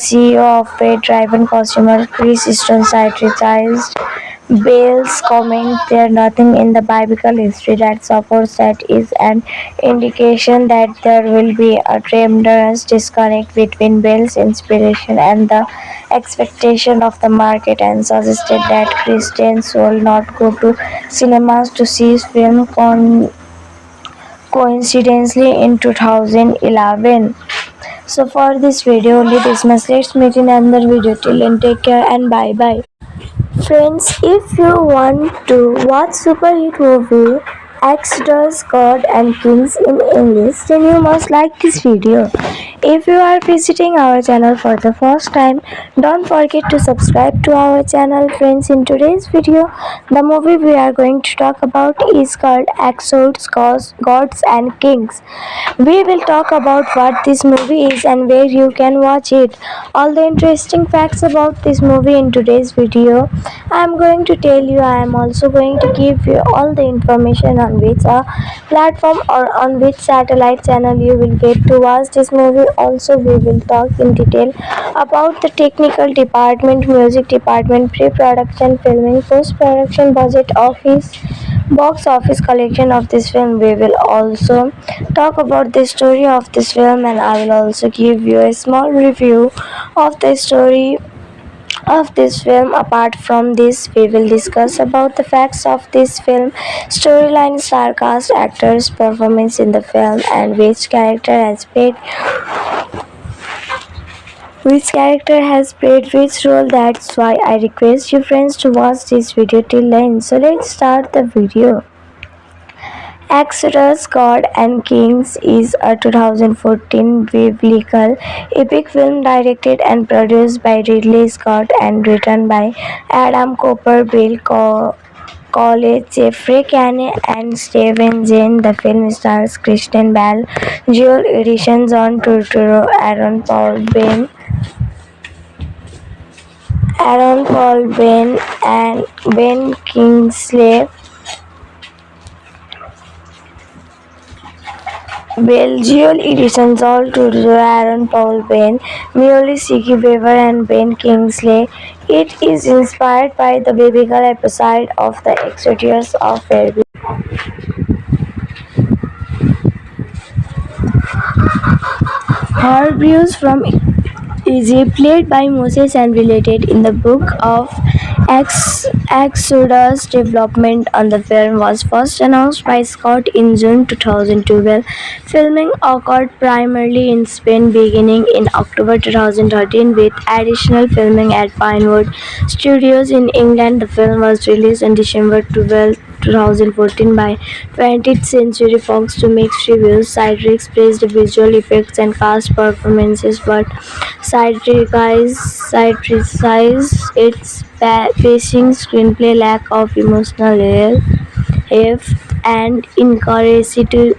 CEO of paid-driven consumer Chris Stone criticized Bale's comment. "There's nothing in the biblical history that supports that is an indication that there will be a tremendous disconnect between Bale's inspiration and the expectation of the market," and suggested that Christians will not go to cinemas to see his film. Coincidentally, in 2011. So for this video only this much. Let's meet in another video. Till then, take care and bye bye. Friends, if you want to watch super hit movie Exodus, God and Kings in English, then you must like this video. If you are visiting our channel for the first time, don't forget to subscribe to our channel. Friends, in today's video, the movie we are going to talk about is called Exords, Gods and Kings. We will talk about what this movie is and where you can watch it. All the interesting facts about this movie in today's video. I am going to tell you. I am also going to give you all the information on which platform or on which satellite channel you will get to watch this movie. Also, we will talk in detail about the technical department, music department, pre-production, filming, post-production, budget, office, box office collection of this film. We will also talk about the story of this film, and I will also give you a small review of the story of this film. Apart from this, we will discuss about the facts of this film, storyline, star cast, actors, performance in the film, and which character has played which role. That's why I request you friends to watch this video till the end. So let's start the video. Exodus, God and Kings is a 2014 biblical epic film directed and produced by Ridley Scott and written by Adam Cooper, Bill College, Jeffrey Kane, and Steven Jane. The film stars Kristen Bell, Joel Edgerton, John Turturro, Aaron Paul Bain, and Ben Kingsley. Joel Edgerton, Joel Turturro, Aaron Paul Bain, Mully Siggy Weaver, and Ben Kingsley. It is inspired by the biblical episode of the Exodus of Pharaoh. Hebrews from Egypt, played by Moses and related in the book of Exodus. Development on the film was first announced by Scott in June 2012. Filming occurred primarily in Spain beginning in October 2013 with additional filming at Pinewood Studios in England. The film was released on December 2014 by 20th Century Fox to mixed reviews. Citrix praised the visual effects and cast performances, but criticized its pacing, screenplay, lack of emotional heft, and inaccuracy to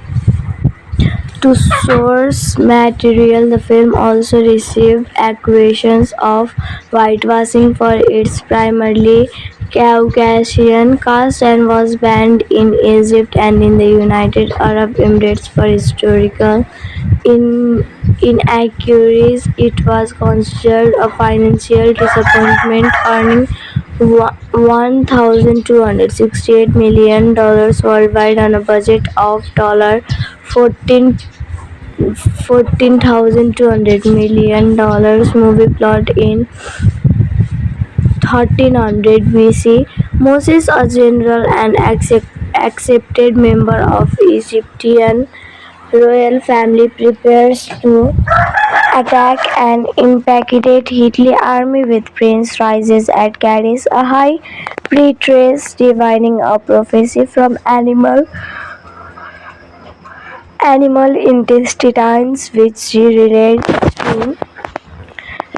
source material. The film also received accusations of whitewashing for its primarily Caucasian cast and was banned in Egypt and in the United Arab Emirates for historical inaccuracies. It was considered a financial disappointment, earning $1,268 million worldwide on a budget of $14,200 million. Movie plot: in 1300 BC, Moses, a general and accepted member of Egyptian royal family, prepares to attack an impacted Hitler army with Prince rises at Kadesh, a high priestess divining a prophecy from animal intestines which she relayed to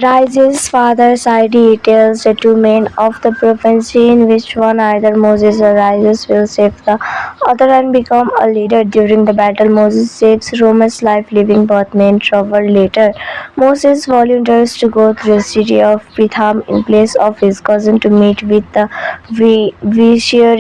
Rises' father Saidi tells the two men of the prophecy in which one, either Moses or Rises, will save the other and become a leader. During the battle, Moses saves Rome's life, leaving both men trouble. Later, Moses volunteers to go through the city of Pitham in place of his cousin to meet with the vizier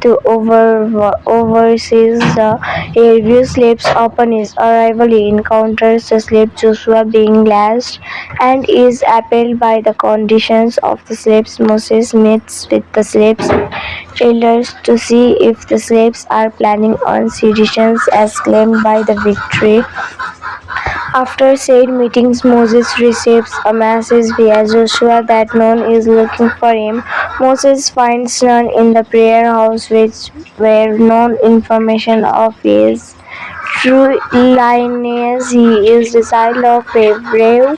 to oversees the Hebrew slaves. Upon his arrival, he encounters the slave Joshua being lashed and is appalled by the conditions of the slaves. Moses meets with the slaves' elders to see if the slaves are planning on sedition as claimed by the victory. After said meetings, Moses receives a message via Joshua that none is looking for him. Moses finds none in the prayer house, which were no information of his true lineage. He is the child of Hebrew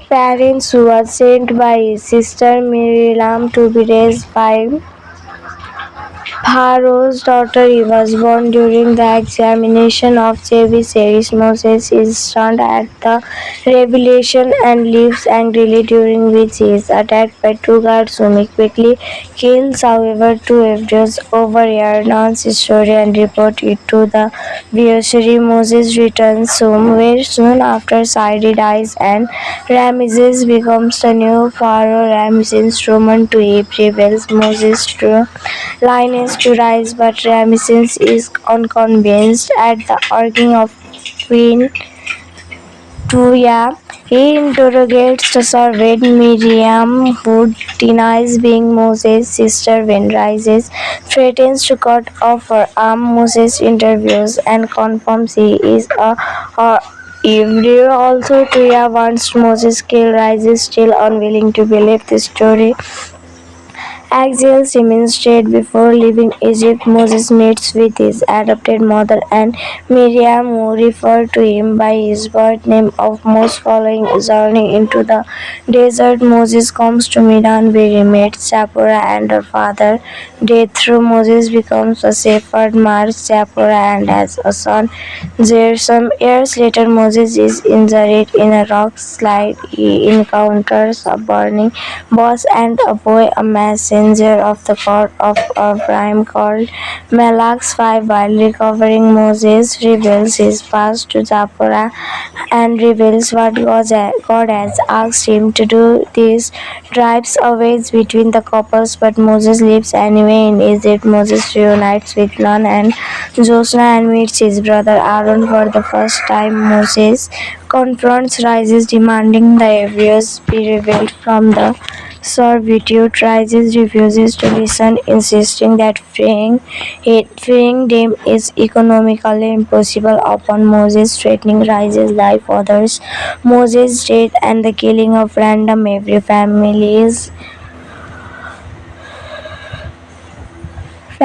parents who was sent by his sister Miriam to be raised by Pharaoh's daughter Eve was born during the examination of Javisaries. Moses is stunned at the revelation and leaves angrily, during which he is attacked by two guards whom he quickly kills. However, two Hebrews overhear Nun's story and report it to the Vizier. Moses returns home, where soon after Saidi dies and Ramesses becomes the new pharaoh. Ramesses Roman to Eve rebels. Moses to Linus to rise, but Ramesses is unconvinced at the urging of Queen Tuya. He interrogates the servant Miriam, who denies being Moses' sister when Rises threatens to cut off her arm. Moses interviews and confirms he is a Hebrew. Also, Tuya wants Moses killed. Rises, still unwilling to believe the story, exiles him instead. Before leaving Egypt, Moses meets with his adopted mother and Miriam, who refer to him by his birth name of Moses. Following a journey into the desert, Moses comes to Midian, where he meets Zipporah and her father Jethro. Moses becomes a shepherd, marries Zipporah, and has a son Gershom. Years later, Moses is injured in a rock slide. He encounters a burning bush and a boy, a messenger of the God of Abraham called Malach's 5. While recovering, Moses reveals his past to Zipporah and reveals what God has asked him to do. This drives a wedge between the couples, but Moses lives anyway in Egypt. Moses reunites with Nun and Joshua and meets his brother Aaron for the first time. Moses confronts Rises, demanding the Hebrews be revealed from the servitude. Rises refuses to listen, insisting that freeing them is economically impossible. Upon Moses threatening Rises' life, others, Moses' death, and the killing of random Hebrew families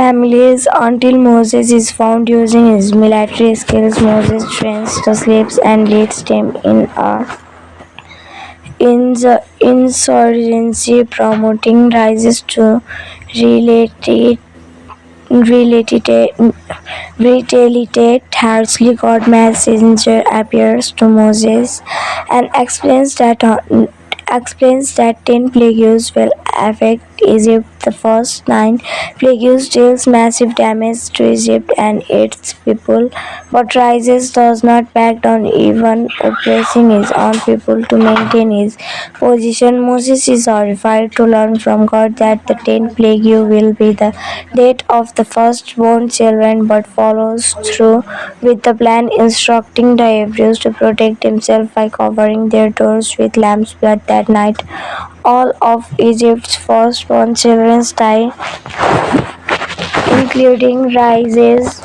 until Moses is found. Using his military skills, Moses trains the slaves and leads them in a insurgency, promoting Rises to retaliate harshly. God messenger appears to Moses and explains that 10 plagues will affect Egypt. The first 9 plagues deals massive damage to Egypt and its people, but Rises does not back down, even oppressing his own people to maintain his position. Moses is horrified to learn from God that the 10 plague will be the death of the firstborn children, but follows through with the plan, instructing the Hebrews to protect themselves by covering their doors with lamb's blood. That night, all of Egypt's firstborn children die, including Rises.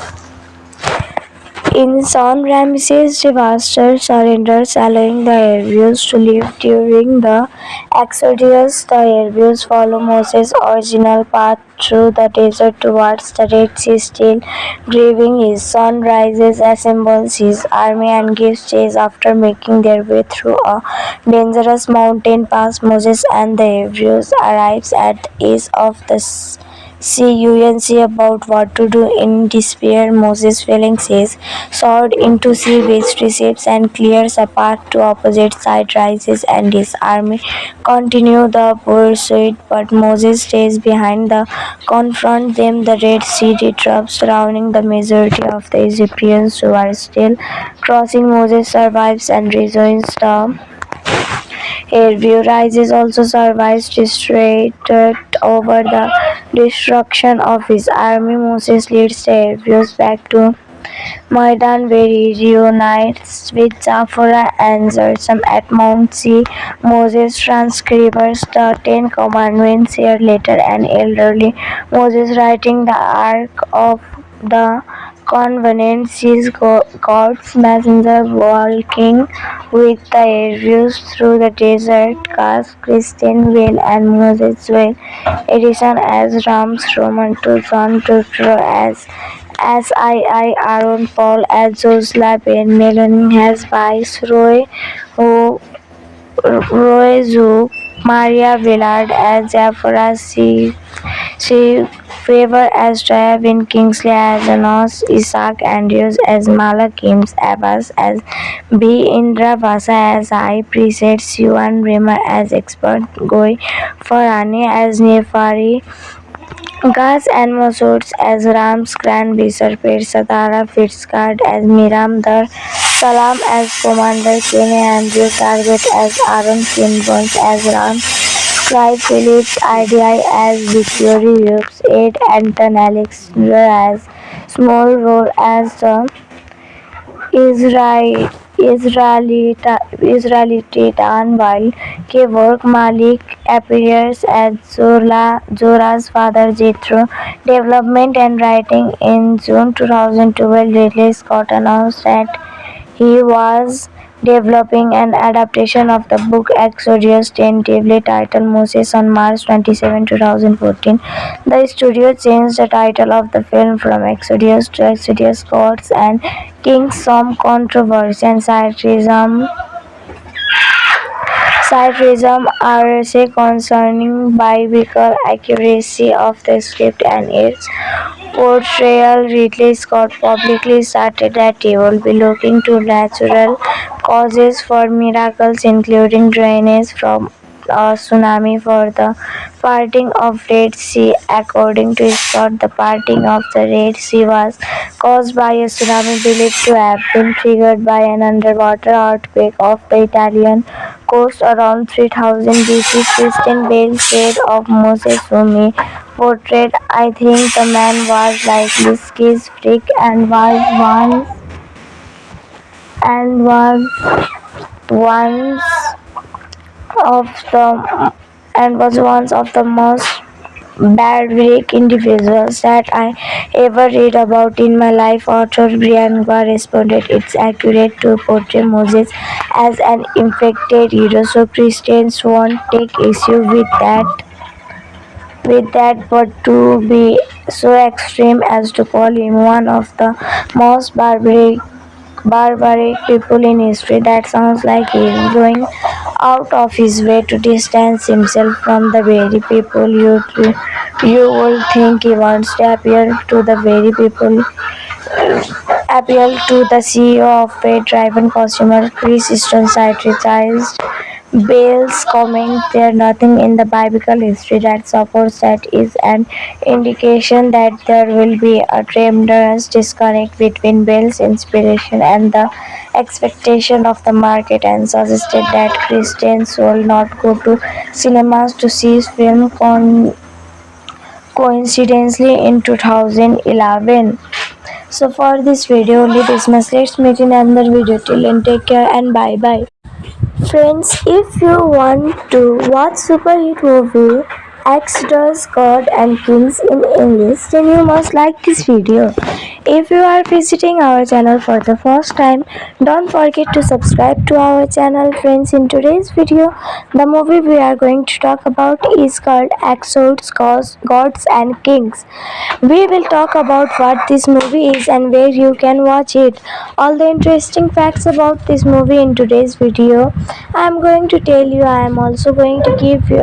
In son, Ramesses devastated surrenders, allowing the Hebrews to live during the Exodus. The Hebrews follow Moses' original path through the desert towards the Red Sea. Still grieving, his son Rises, assembles his army and gives chase. After making their way through a dangerous mountain pass, Moses and the Hebrews arrives at the edge of the sea. About what to do. In despair, Moses, feeling his sword into sea, which receives and clears a path to opposite side. Rises and his army continue the pursuit, but Moses stays behind to confront them. The Red Sea disrupts, surrounding the majority of the Egyptians who are still crossing. Moses survives and rejoins the Hebrew. Rises also survives, distracted over the destruction of his army. Moses leads the Hebrews back to Maidan, where he reunites with Zipporah and Gershom at Mount Sea. Moses transcribes the 10 Commandments year later. An elderly Moses, writing the Ark of the Covenant, sees God's messenger walking with the Hebrews through the desert. Cast Christian Whale and Moses Whale edition as Rams Roman to John Tutro as II Aaron Paul as Joshua Ben Melanie has Viceroy Roy Zook Maria Willard as Zipporah C. Favor as Tywin, Kingsley as Anos, Isaac Andrews as Malak, James Abbas as B. Indra Vasa as High Priest, Siwan Rimmer as Expert, Goi Farhani as Nefari, Gus and Mosoots as Ram's Grand Wizard, Satara Fitzcard as Miram Dar, Salam as Commander, Kenny Andrew Target as Aaron Kinburns as Ram, Scribe Phillips IDI as Victory Hughes, Ed Anton Alexander as Small Role as Israel Israeli Titan, while Kevork Malik appears as Zora's father Jethro. Development and writing. In June 2012, Ridley Scott announced that he was developing an adaptation of the book Exodus, tentatively titled Moses, on March 27, 2014. The studio changed the title of the film from Exodus to Exodus Gods and Kings. Some controversy and Satirism are concerning biblical accuracy of the script and its portrayal. Ridley Scott publicly stated that he will be looking to natural causes for miracles, including drainage from a tsunami for the parting of Red Sea. According to Scott, the parting of the Red Sea was caused by a tsunami believed to have been triggered by an underwater earthquake off the Italian coast around 3000 BC. Christian Bale said of Moses, whom he portrayed, "I think the man was likely schizophrenic and of the was one of the most barbaric individuals that I ever read about in my life." Author Brian Barr responded, "It's accurate to portray Moses as an infected hero, so Christians won't take issue with that, but to be so extreme as to call him one of the most barbaric people in history, that sounds like he is going out of his way to distance himself from the very people you would think he wants to appeal to." The CEO of paid-driven consumer Chris Easton criticized Bale's comment. "There's nothing in the biblical history that supports that is an indication that there will be a tremendous disconnect between Bale's inspiration and the expectation of the market," and suggested that Christians will not go to cinemas to see his film. Coincidentally, in 2011. So for this video only this much. Let's meet in another video. Till then, take care and bye bye. Friends, if you want to watch super hit movie Exodus, God and Kings in English, then you must like this video. If you are visiting our channel for the first time, don't forget to subscribe to our channel. Friends, in today's video, the movie we are going to talk about is called Exodus, Gods and Kings. We will talk about what this movie is and where you can watch it. All the interesting facts about this movie in today's video I am going to tell you. I am also going to give you